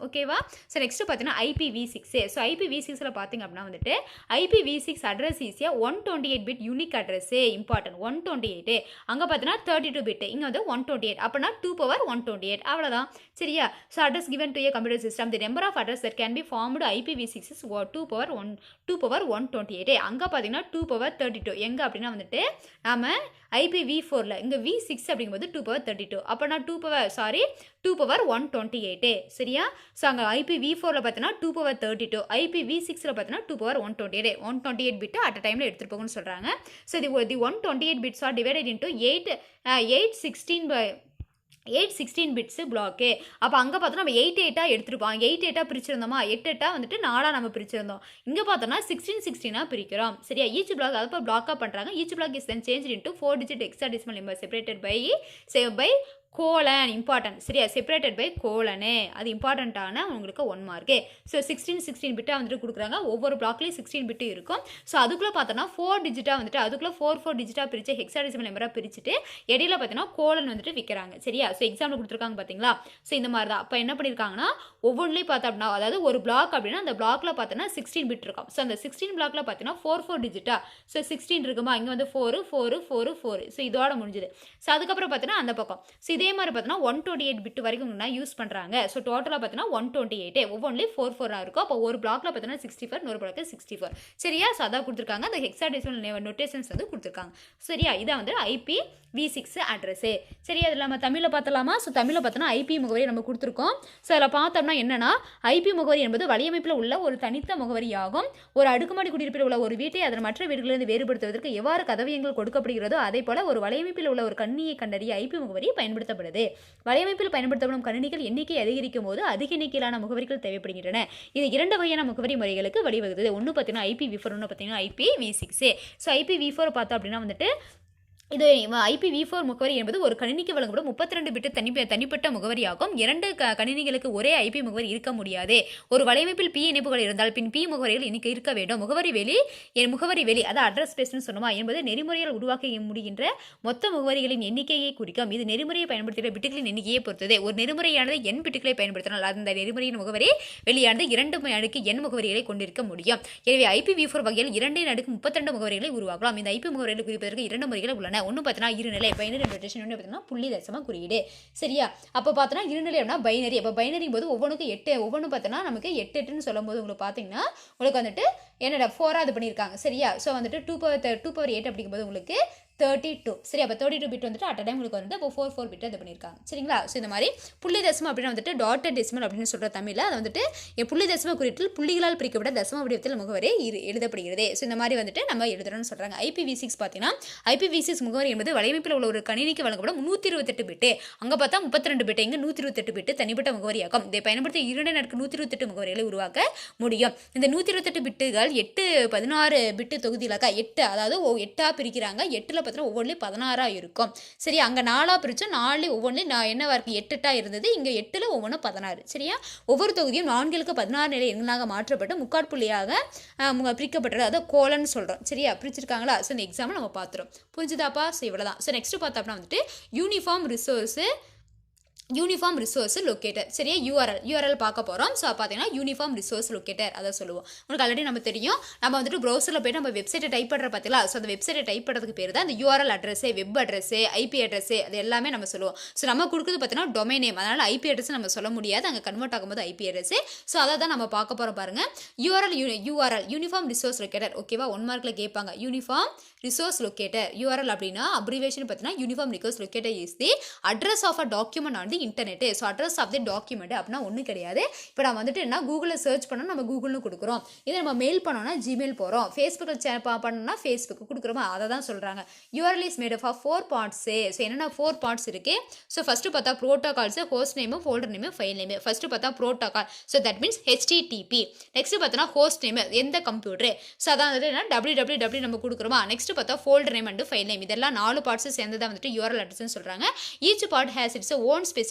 ஓகேவா. ஸோ நெக்ஸ்ட் பார்த்தீங்கன்னா IPv6. ஸோ IPv6ல பார்த்தீங்க அப்படின்னா வந்துட்டு IPv6 அட்ரஸ் ஈஸியாக 128 பிட் யூனிக் அட்ரஸ் இம்பார்ட்டன்ட் 128. அங்கே பார்த்தீங்கன்னா 32 பிட், இங்கே வந்து 128. அப்படின்னா 2 பவர் 128 அவ்வளோதான். சரியா. So address given to a computer system the number of address that can be formed IPv6 is 2 power 128. அங்கே பார்த்தீங்கன்னா 2 பவர் 32. எங்கே அப்படின்னா வந்துட்டு நாம IPv4ல இங்கே V6 அப்படிங்கும்போது 2 பவர் 32. அப்போனா 2 பவர் 128. சரியா. ஸோ அங்கே IPv4ல பார்த்தீங்கன்னா 2 பவர் 32, IPv6ல பார்த்தீங்கன்னா 2 பவர் 128 பிட்டு அட் அ டைமில் எடுத்துகிட்டு போகணும்னு சொல்கிறாங்க. So the 128 bits are divided into 816 bits block. அப்போ அங்கே பார்த்தோன்னா நம்ம 8 8 எடுத்துருப்போம். 8 8 பிரிச்சிருந்தோமா. 8 8 வந்துட்டு 4 நம்ம பிரிச்சிருந்தோம். இங்கே பார்த்தோன்னா 16 16 பிரிக்கிறோம். சரியா. ஈச் பிளாக் அதை பிளாக்காக பண்ணுறாங்க. Each block is then change into 4 digit hexadecimal number separated by colon important சரியா, செப்பரேட்டட் பை கோலனு அது இம்பார்ட்டண்ட்டான உங்களுக்கு 1 மார்க்கு. ஸோ 16 பிட்டாக வந்துட்டு கொடுக்குறாங்க. ஒவ்வொரு பிளாக்லேயும் 16 பிட்டு இருக்கும். ஸோ அதுக்குள்ளே பார்த்தோன்னா 4 டிஜிட்டாக வந்துட்டு அதுக்குள்ளே 4 டிஜிட்டாக பிரித்து ஹெக்ஸாடெசிமல் நம்பராக பிரிச்சுட்டு இடையில பார்த்தீங்கன்னா கோலன் வந்துட்டு விற்கிறாங்க சரியா. ஸோ எக்ஸாம்பிள் கொடுத்துருக்காங்க பார்த்தீங்களா. ஸோ இந்த மாதிரி தான். அப்போ என்ன பண்ணியிருக்காங்கன்னா ஒவ்வொன்றிலையும் பார்த்தோம் அப்படின்னா, அதாவது ஒரு பிளாக் அப்படின்னா அந்த பிளாக்ல பார்த்தோன்னா 16 பிட் இருக்கும். ஸோ அந்த 16 பிளாக்ல பார்த்தீங்கன்னா 4 டிஜிட்டா. ஸோ 16 இருக்குமா, இங்கே வந்து 4 4 4 4. ஸோ இதோட முடிஞ்சுது. ஸோ அதுக்கப்புறம் பார்த்தீங்கன்னா அந்த பக்கம் ஸோ இதே மாதிரி பார்த்தீங்கன்னா 128 பிட் வரைக்கும் யூஸ் பண்ணுறாங்க. ஸோ டோட்டலாக பார்த்தீங்கன்னா 128 ஒவ்வொன்றிலையும் 4 4 இருக்கும். அப்போ ஒரு பிளாக்ல பார்த்தீங்கன்னா 64, இன்னொரு பிளாக்ல 64 சரியா. ஸோ அதான் கொடுத்துருக்காங்க. அந்த ஹெக்ஸாடெசிமல் நோட்டேஷன்ஸ் வந்து கொடுத்துருக்காங்க சரியா. இதான் வந்து IPv6 அட்ரஸு சரியா. இதில் நம்ம தமிழில் பார்த்தலாமா. ஸோ தமிழில் பார்த்தோன்னா ஐபி முகவரி நம்ம கொடுத்துருக்கோம். ஸோ அதில் பார்த்தோம்னா என்னன்னா, ஐபி முகவரி என்பது வலையமைப்பில் உள்ள ஒரு தனித்த முகவரியாகும். ஒரு அடுக்குமாடி குடியிருப்பில் உள்ள ஒரு வீட்டை அதன் மற்ற வீடுகளிலிருந்து வேறுபடுத்துவதற்கு எவ்வாறு கதவியங்கள் கொடுக்கப்படுகிறதோ அதே போல ஒரு வலையமைப்பில் உள்ள ஒரு கணினியை கண்டறிய ஐபி முகவரி பயன்படுத்தப்படுது. வலையமைப்பில் பயன்படுத்தப்படும் கணினிகள் எண்ணிக்கை அதிகரிக்கும் போது அதிக எண்ணிக்கையிலான முகவரிகள் தேவைப்படுகின்றன. இது 2 வகையான முகவரி முறைகளுக்கு வழிவகுது. ஒன்று பார்த்தீங்கன்னா IPv4, ஒன்று பார்த்தீங்கன்னா IPv6. ஸோ IPv4 பார்த்தோம் அப்படின்னா வந்துட்டு இது IPv4 முகவரி என்பது ஒரு கணினிக்கு வழங்கப்படும் 32 பிட்டு தனிப்பட்ட முகவரியாகும். 2 கணினிகளுக்கு ஒரே ஐபி முகவரி இருக்க முடியாது. ஒரு வலையமைப்பில் P இணைப்புகள் இருந்தால் பின் P முகவரிகள் இன்னைக்கு இருக்க வேண்டும். முகவரி வெளி அதாவது அட்ரஸ் ஸ்பேஸ்னு சொன்னோமா என்பது நெறிமுறையால் உருவாக்க முடிகின்ற மொத்த முகவரிகளின் எண்ணிக்கையை குறிக்கும். இது நெறிமுறையை பயன்படுத்துகிற பிட்டுகளின் எண்ணிக்கையை பொறுத்தது. ஒரு நெறிமுறையானது n பிட்டுகளை பயன்படுத்தினால் அந்த நெறிமுறையின் முகவரி வெளியானது 2 அடுக்கு n முகவரிகளை கொண்டிருக்க முடியும். எனவே IPv4 வகையில் 2 அடுக்கு 32 முகவரிகளை உருவாக்கலாம். இந்த ஐபி முகவரிகளை குறிப்பதற்கு 2 முறைகள் உள்ளன. ஒன்று பார்த்தீங்கன்னா இருநிலை பைனரி நோட்டேஷன், ஒன்று பார்த்தீங்கன்னா புள்ளி தசம குறியீடு சரியா. அப்போ பார்த்தோன்னா இருநிலை அப்படின்னா பைனரி. அப்போ பைனரி போது ஒவ்வொன்றுக்கும் 8 ஒவ்வொன்று பார்த்தோன்னா நமக்கு 8 8ன்னு சொல்லும் போது உங்களுக்கு பார்த்தீங்கன்னா உங்களுக்கு வந்துட்டு என்னடா 4 அது பண்ணியிருக்காங்க சரியா. ஸோ வந்துட்டு 2 power 8 அப்படிங்கும்போது உங்களுக்கு 32 சரி. அப்போ 32 பிட் வந்துட்டு அட் டைம் உங்களுக்கு வந்து அப்போ 4 பிட் இது பண்ணியிருக்காங்க சரிங்களா. ஸோ இந்த மாதிரி புள்ளி தசமம் அப்படின்னு வந்துட்டு டாட்டட் டெசிமல் அப்படின்னு சொல்கிற தமிழில் அது வந்துட்டு புள்ளி தசம குறியீட்டில் புள்ளிகளால் பிரிக்கப்பட்ட தசம வடிவத்தில் முகவரி எழுதப்படுகிறது. ஸோ இந்த மாதிரி வந்துட்டு நம்ம எழுதுறோம்னு சொல்கிறாங்க. IPv6 பார்த்தீங்கன்னா IPv6 முகவரி என்பது வலையமைப்பில் உள்ள ஒரு கணினிக்கு வழங்கப்படும் 128 பிட்டு. அங்கே பார்த்தா 32 பிட்டு, இங்கே 128 பிட்டு தனிப்பட்ட முகவரியாகும். இதை பயன்படுத்தி 2 அடுக்கு 128 முகவரிகளை உருவாக்க முடியும். இந்த 128 பிட்டுகள் 8 16 பிட்டு தொகுதியிலாக 8 அதாவது 8ஆக பிரிக்கிறாங்க. 8ல் ஒவ்வொன்றிலையும் 16 இருக்கும் சரி. அங்கே 4 பிரிச்சோம், 4 ஒவ்வொன்றிலையும் என்னவா இருக்கு 8 இருந்தது. இங்கே 8ல் ஒவ்வொன்று 16 சரியா. ஒவ்வொரு தொகுதியும் 4க்கு 16 நிலை எண்ணாக மாற்றப்பட்டு முக்காட்புள்ளியாக பிரிக்கப்பட்டது. அதை கோலன்னு சொல்கிறோம் சரியா. பிரிச்சிருக்காங்களா. ஸோ இந்த எக்ஸாம்பிள் நம்ம பார்த்துரும். புரிஞ்சுதாப்பா. ஸோ இவ்வளோதான். ஸோ நெக்ஸ்ட் பார்த்தோம்னா வந்துட்டு யூனிஃபார்ம் ரிசோர்ஸ் லொக்கேட்டர் சரியா. URL பார்க்க போகிறோம். ஸோ பார்த்தீங்கன்னா யூனிஃபார்ம் ரிசோர்ஸ் லொக்கேட்டர் அதை சொல்லுவோம். உங்களுக்கு ஆல்ரெடி நம்ம தெரியும். நம்ம வந்துட்டு ப்ரௌசரில் போய்ட்டு நம்ம வெப்சைட்டை டைப் பண்ணுற பார்த்தீங்களா. ஸோ அந்த வெப்சைட்டை டைப் பண்ணுறதுக்கு பேர் தான் அந்த URL address, web address, IP address அது எல்லாமே நம்ம சொல்லுவோம். ஸோ நம்ம கொடுக்குறது பார்த்தீங்கன்னா டொமைன் நேம். அதனால் IP அட்ரஸ் நம்ம சொல்ல முடியாது. அங்கே கன்வெர்ட் ஆகும்போது IP அட்ரஸு. ஸோ அதை தான் நம்ம பார்க்க போகிறோம் பாருங்கள். URL யூனிஃபார்ம் ரிசோர்ஸ் லொக்கேட்டர் ஓகேவா. 1 மார்க்கில் கேட்பாங்க. யூனிஃபார்ம் ரிசோர்ஸ் லொக்கேட்டர் URL அப்படின்னா அப்ரிவேஷன் பார்த்தீங்கன்னா uniform resource locator is the address of a document on the internet. So address of the document அப்படின்னா ஒன்றும் கிடையாது. இப்போ நம்ம வந்துட்டு என்ன கூகுளில் சர்ச் பண்ணோம், நம்ம கூகுள்னு கொடுக்குறோம். இதை நம்ம மெயில் பண்ணோம்னா Gmail போகிறோம். ஃபேஸ்புக்கில் பண்ணோம்னா ஃபேஸ்புக் கொடுக்குறோமா அதை தான் சொல்கிறாங்க. URL is made of 4 parts. So என்னென்ன 4 பார்ட்ஸ் இருக்குது. ஸோ ஃபஸ்ட்டு பார்த்தா protocols, host name, folder name, file name. First பார்த்தா protocol. So that means HTTP. Next பார்த்தோன்னா ஹோஸ்ட் நேமு எந்த கம்ப்யூட்டரு. ஸோ அதான் வந்துட்டு என்ன www நம்ம கொடுக்குறோமா. நெக்ஸ்ட் பார்த்தா folder name and file name. இதெல்லாம் 4 பார்ட்ஸ் சேர்ந்து தான் வந்துட்டு URL அட்ரஸ்ன்னு சொல்கிறாங்க. Each part has its own specific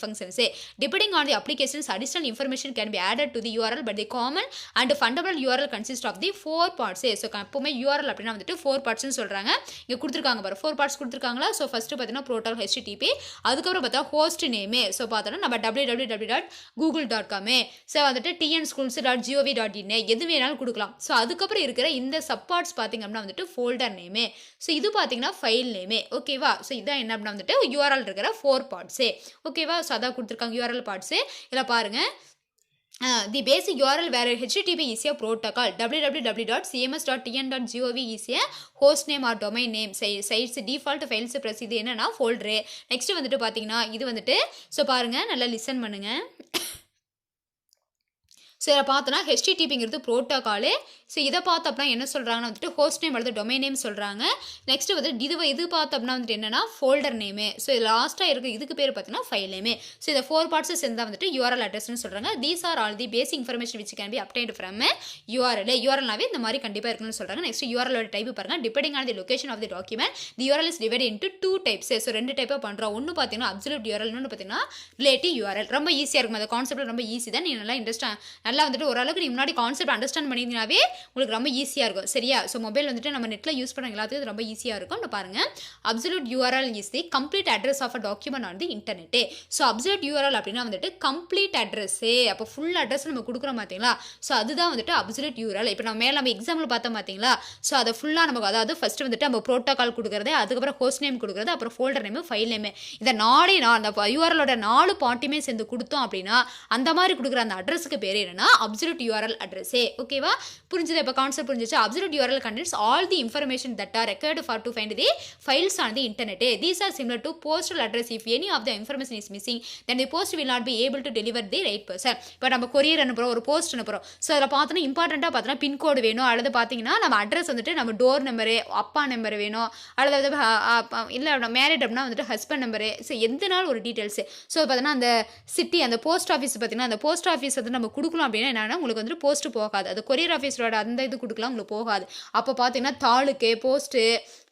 functions. Depending on the applications, additional information can be added to the URL, but the common and fundamental URL consists of the 4 parts. So எப்பவுமே URL அப்படின்னா வந்துட்டு 4 பார்ட்ஸ்னு சொல்கிறாங்க. இங்கே கொடுத்துருக்காங்க பாரு 4 பார்ட்ஸ் கொடுத்துருக்காங்களா. ஸோ ஃபஸ்ட்டு பார்த்தீங்கன்னா ப்ரோட்டோகால் HTTP. அதுக்கப்புறம் பார்த்தா ஹோஸ்ட் நேமு. ஸோ பார்த்தோன்னா நம்ம www.google.com. ஸோ வந்துட்டு tnschools.gov.in எது வேணாலும் கொடுக்கலாம். ஸோ அதுக்கப்புறம் இருக்கிற இந்த சப்பார்ட்ஸ் பார்த்தீங்க அப்படின்னா வந்துட்டு ஃபோல்டர் நேமு. ஸோ இது பார்த்தீங்கன்னா ஃபைல் நேமு ஓகேவா. ஸோ இதான் என்ன அப்படின்னா வந்துட்டு URL இருக்கிற 4 பார்ட்ஸு ஓகேவா. ஸோ அதான் கொடுத்துருக்காங்க URL பார்ட்ஸு. இதில் பாருங்கள். The basic URL where HTTP is a protocol. www.cms.tn.gov is a host name or domain name. Sites default files press இது என்னன்னா ஃபோல்டரு. நெக்ஸ்ட் வந்துட்டு பார்த்தீங்கன்னா இது வந்துட்டு ஸோ பாருங்கள் நல்லா லிசன் பண்ணுங்கள். ஸோ இதை பார்த்தோன்னா ஹெச்டிடிபிங்கிறது ப்ரோட்டோகாலு. ஸோ இதை பார்த்தோம் அப்படின்னா என்ன சொல்கிறாங்கன்னா வந்துட்டு ஹோஸ்ட் நேம் அல்லது டொமைன் நேம் சொல்கிறாங்க. நெக்ஸ்ட் வந்து இது பார்த்தோம் அப்படின்னா வந்துட்டு என்னன்னா ஃபோல்டர் நேமு. ஸோ இது லாஸ்ட்டாக இருக்குது இதுக்கு பேர் பார்த்தீங்கன்னா ஃபைல் நேமு. ஸோ இந்த 4 பார்ட்ஸை சேர்ந்தா வந்துட்டு யூஆர்எல் அட்ரஸ்னு சொல்கிறாங்க. These are all the basic information which can be obtained from URL. யூஆர்எல்னாவே இந்த மாதிரி கண்டிப்பாக இருக்குன்னு சொல்கிறாங்க. நெக்ஸ்ட் யூஆர்எலோட டைப் பாருங்கள். Depending on the location of the document the URL is divide into 2 types. So 2 டைப்பாக பண்ணுறோம். ஒன்று பார்த்தீங்கன்னா அப்சல்யூட் யூஆர்எல், இன்னொன்று பார்த்தீங்கன்னா ரிலேட்டிவ் யூஆர்எல். ரொம்ப ஈஸியாக இருக்கும். அந்த கான்செப்ட் ரொம்ப ஈஸி தான். நீ நல்லா வந்துட்டு ஓரளவுக்கு நீ முன்னாடி கான்செப்ட் அண்டர்ஸ்டாண்ட் பண்ணியிருந்தாவே உங்களுக்கு ரொம்ப ஈஸியாக இருக்கும். சரியா? ஸோ மொபைல் வந்துட்டு நம்ம நெட்டில் யூஸ் பண்ணுற எல்லாத்துக்கும் ரொம்ப ஈஸியாக இருக்கும். பாருங்க, absolute URL is the complete address of a document on the internet. So absolute URL அப்படின்னா வந்துட்டு கம்ப்ளீட் அட்ரஸ். அப்போ ஃபுல் அட்ரஸ் நம்ம கொடுக்குறோம் பார்த்தீங்களா? ஸோ அதுதான் வந்துட்டு அப்சல்யூட் யூஆர்எல். இப்போ நம்ம எக்ஸாம்பிள் பார்த்தோம் பார்த்தீங்களா? ஸோ அதை ஃபுல்லாக நமக்கு அதாவது ஃபர்ஸ்ட் வந்துட்டு நம்ம ப்ரோட்டோகால் கொடுக்குறது, அதுக்கப்புறம் ஹோஸ்ட் நேம் கொடுக்குறது, அப்புறம் ஃபோல்டர் நேம், ஃபைல் நேம், இந்த அந்த யூஆர்எலோட 4 பார்ட்டியுமே சேர்ந்து கொடுத்தோம் அப்படின்னா அந்த மாதிரி கொடுக்குற அந்த அட்ரஸுக்கு பேர் என்னன்னா அப்சல்யூட் யூஆர்எல் அட்ரஸே. ஓகேவா? புரிஞ்சுது? இப்போ கான்செப்ட் புரிஞ்சிச்சு. Absolute URL contains all the information that are required for to find the files on the internet. These are similar to postal address. If any of the information is missing, then the post will not be able to deliver the right person. இப்போ நம்ம கொரியர் அனுப்புகிறோம், ஒரு போஸ்ட் அனுப்புகிறோம். ஸோ அதில் பார்த்தோன்னா இம்பார்ட்டண்ட்டாக பார்த்தோன்னா பின்கோடு வேணும், அல்லது பார்த்தீங்கன்னா நம்ம அட்ரஸ் வந்துட்டு நம்ம டோர் நம்பரு, அப்பா நம்பர் வேணும், அல்லது இல்லை மேரிட் அப்படின்னா வந்துட்டு ஹஸ்பண்ட் நம்பரு. ஸோ எந்தனாலும் ஒரு டீட்டெயில்ஸு. ஸோ பார்த்தீங்கன்னா அந்த சிட்டி, அந்த போஸ்ட் ஆஃபீஸ் பார்த்தீங்கன்னா அந்த போஸ்ட் ஆஃபீஸ் வந்து நம்ம கொடுக்கலாம் அப்படின்னா என்னன்னா உங்களுக்கு வந்துட்டு போஸ்ட்டு போகாது. அது கொரியர் ஆஃபீஸரோட அந்த இது கொடுக்கலாம், உங்களுக்கு போகாது. அப்போ பார்த்தீங்கன்னா தாலுக்கு, போஸ்ட்டு,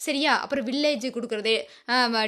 சரியா, அப்புறம் வில்லேஜ் கொடுக்குறது,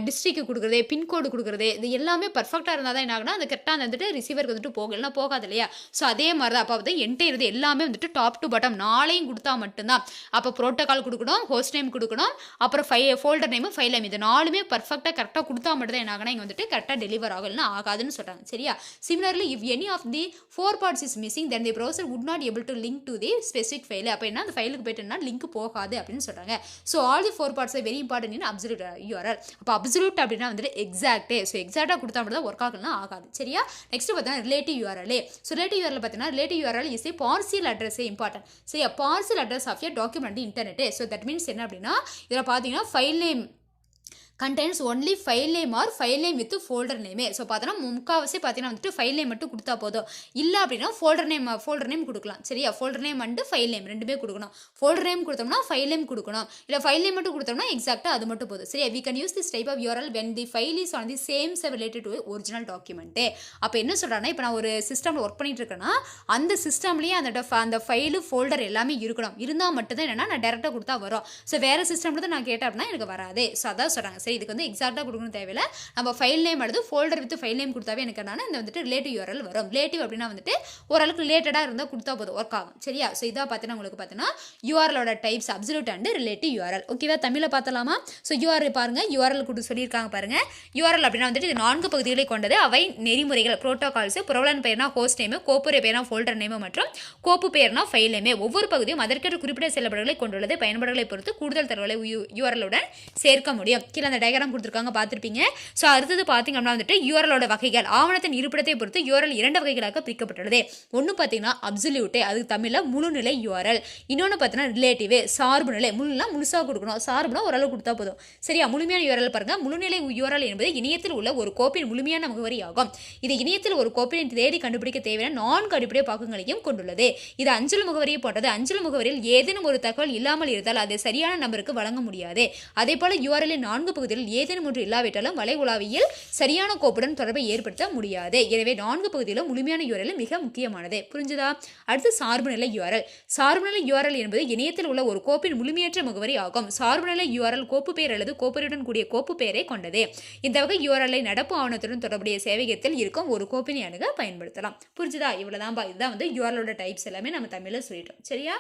டிஸ்ட்ரிக்ட் கொடுக்குறது, பின்கோடு கொடுக்குறது, இது எல்லாமே பர்ஃபெக்டாக இருந்தால் தான் என்ன ஆகுனா அந்த கரெக்டாக வந்துட்டு ரிசீவருக்கு வந்துட்டு இல்லைனா போகாது இல்லையா? ஸோ அதே மாதிரி தான் அப்போ வந்து என்டையர் இது எல்லாமே வந்துட்டு டாப் டு பாட்டம் 4ஐயும் கொடுத்தா மட்டும்தான். அப்போ ப்ரோட்டோகால் கொடுக்கணும், ஹோஸ்ட் நேம் கொடுக்கணும், அப்புறம் ஃபோல்டர் நேம், ஃபைல் நேம், இது 4மே பர்ஃபெக்டாக கரெக்டாக கொடுத்தா மட்டும் தான் என்ன ஆகுனா இங்கே வந்துட்டு கரெக்டாக டெலிவர் ஆகும், இல்லைனா ஆகாதுன்னு சொல்கிறாங்க. சரியா? Similarly if any of the 4 parts is missing then the browser would not able to link to the specific file. அப்போ என்ன அந்த ஃபைலுக்கு போயிட்டுனா லிங்க் போகாது அப்படின்னு சொல்கிறாங்க. So all the 4 parts very important in absolute URL. அப்போ அப்சல்யூட் அப்படின்னா வந்துட்டு எக்ஸாக்ட். ஸோ எக்ஸாக்டாக கொடுத்தா மட்டும் தான் ஒர்க் ஆகலாம், ஆகாது. சரியா? நெக்ஸ்ட் பார்த்தீங்கன்னா relative URL. So relative URL பார்த்தீங்கன்னா relative URL is a partial address important. சரியா? Partial address of a document internet. So that means என்ன அப்படின்னா இதில் பார்த்தீங்கன்னா file name contains only file name or file name with folder name. So பார்த்தோன்னா முக்கால்வாசி பார்த்தீங்கன்னா வந்துட்டு ஃபைல் நேம் மட்டும் கொடுத்தா போதும். இல்லை அப்படின்னா ஃபோல்டர் நேம் கொடுக்கலாம். சரியா? Folder name and file name ரெண்டுமே கொடுக்கணும். ஃபோல்டர் நேம் கொடுத்தோம்னா ஃபைல் நேம் கொடுக்கணும், இல்லை ஃபைல் நேம் மட்டும் கொடுத்தோம்னா எக்ஸாக்டாக அது மட்டும் போதும். சரியா? we can use this type of URL when the file is on the same server related to original document. அப்போ என்ன சொல்கிறாங்கன்னா இப்போ நான் ஒரு சிஸ்டமில் ஒர்க் பண்ணிட்டு இருக்கேன்னா அந்த சிஸ்டம்லேயே அந்த ஃபைலு ஃபோல்டர் எல்லாமே இருக்கணும். இருந்தால் மட்டும்தான் என்னன்னா நான் டேரெக்டாக கொடுத்தா வரும். ஸோ வேறு சிஸ்டமில் தான் நான் கேட்டேன் அப்படின்னா எனக்கு வராது. ஸோ அதான் சொல்கிறாங்க. சரி, இதுக்கு வந்து எக்ஸாக்டாக கொடுக்கணும் தேவையில்லை. நம்ம ஃபைல் நேம் அல்லது ஃபோல்டர் வித் ஃபைல் நேம் கொடுத்தாவே எனக்கு என்னன்னா இந்த வந்துட்டு ரிலேட்டிவ் யூஆர்எல் வரும். ரிலேட்டிவ் அப்படின்னா வந்துட்டு ஓரளவுக்கு ரிலேட்டடாக இருந்தால் கொடுத்தா போதும், ஒர்க் ஆகும். சரியா? ஸோ இதாக பார்த்தீங்கன்னா உங்களுக்கு பார்த்தீங்கன்னா யூஆர்எலோட types absolute and relative URL. ஓகேவா? தமிழில் பார்த்தலாமா? ஸோ யூஆர்எல் பாருங்க, யூஆர்எல் கொடுத்து சொல்லியிருக்காங்க பாருங்க. யூஆர்எல் அப்படின்னா வந்துட்டு இது 4 பகுதிகளை கொண்டது. அவை நெறிமுறைகள், ப்ரோட்டோகால்ஸ், புரவலன் பெயர்னா ஹோஸ்ட் நேம், கோப்புரை பெயர்னா ஃபோல்டர் நேம் மற்றும் கோப்பு பெயர்னா ஃபைல் நேம். ஒவ்வொரு பகுதியும் அதற்கேற்ற குறிப்பிட்ட செயல்பாடுகளை கொண்டுள்ளது. பயன்பாடுகளை பொறுத்து கூடுதல் தகவலை யூஆர்எலுடன் சேர்க்க முடியும். கீழே அந்த டயக்ராம் கொடுத்துருக்காங்க, பார்த்துருப்பீங்க. ஸோ அடுத்தது பார்த்தீங்க அப்படின்னா வந்துட்டு யூஆர்எலோட வகைகள். ஆவணத்தின் இருப்பிடத்தை பொறுத்து யூஆர்எல் 2 வகைகளாக பிரிக்கப்பட்டுள்ளது. ஒன்று பார்த்தீங்கன்னா அப்சல்யூட், அது தமிழில் முழுநிலை யூஆர்எல். இன்னொன்று பார்த்தீங்கன்னா ரிலேட்டிவ், சார்பு நிலை. முழுசாக கொடுக்கணும், சார்புனா ஓரளவு கொடுத்தா போதும். சரியா? முழுமையான யூஆர்எல் பாருங்க. முழுநிலை யூஆர்எல் என்பது இணையத்தில் உள்ள ஒரு கோப்பின் முழுமையான முகவரி ஆகும். இது இணையத்தில் ஒரு கோப்பினை தேடி கண்டுபிடிக்க தேவையான 4 அடிப்படை பாகங்களையும் கொண்டுள்ளது. இது அஞ்சல் முகவரியை போன்றது. அஞ்சல் முகவரியில் ஏதேனும் ஒரு தகவல் இல்லாமல் இருந்தால் அதை சரியான நபருக்கு வழங்க முடியாது. அதே போல யூஆர்எல்லின் 4 பகுதிகளில் ஏதேனும் ஒன்று இல்லாவிட்டாலும் வலை உலாவியில் சரியான கோப்புடன் தொடர்பை ஏற்படுத்த முடியாது. எனவே 4 பகுதியிலும் முழுமையான யூஆர்எல் மிக முக்கியமானது. புரிஞ்சுதா? அடுத்து சார்புநிலை யூஆர்எல். சார்புநிலை யூஆர்எல் என்பது இணையத்தில் உள்ள ஒரு கோப்பின் முழுமையற்ற முகவரி ஆகும். சார்புநிலை யூஆர்எல் கோப்பு பெயர் அல்லது கோப்புடன் கூடிய கோப்பு பெயரை கொண்டது. இந்த வகை யூஆர்எல்லை நடப்பு ஆவணத்துடன் தொடர்புடைய சேவையகத்தில் இருக்கும் ஒரு கோப்பினை அணுக பயன்படுத்தலாம். புரிஞ்சுதா? இவ்வளவுதான். இதுதான் வந்து யூஆர்எலோட டைப்ஸ் எல்லாமே நம்ம தமிழில் சொல்லிட்டோம். சரியா?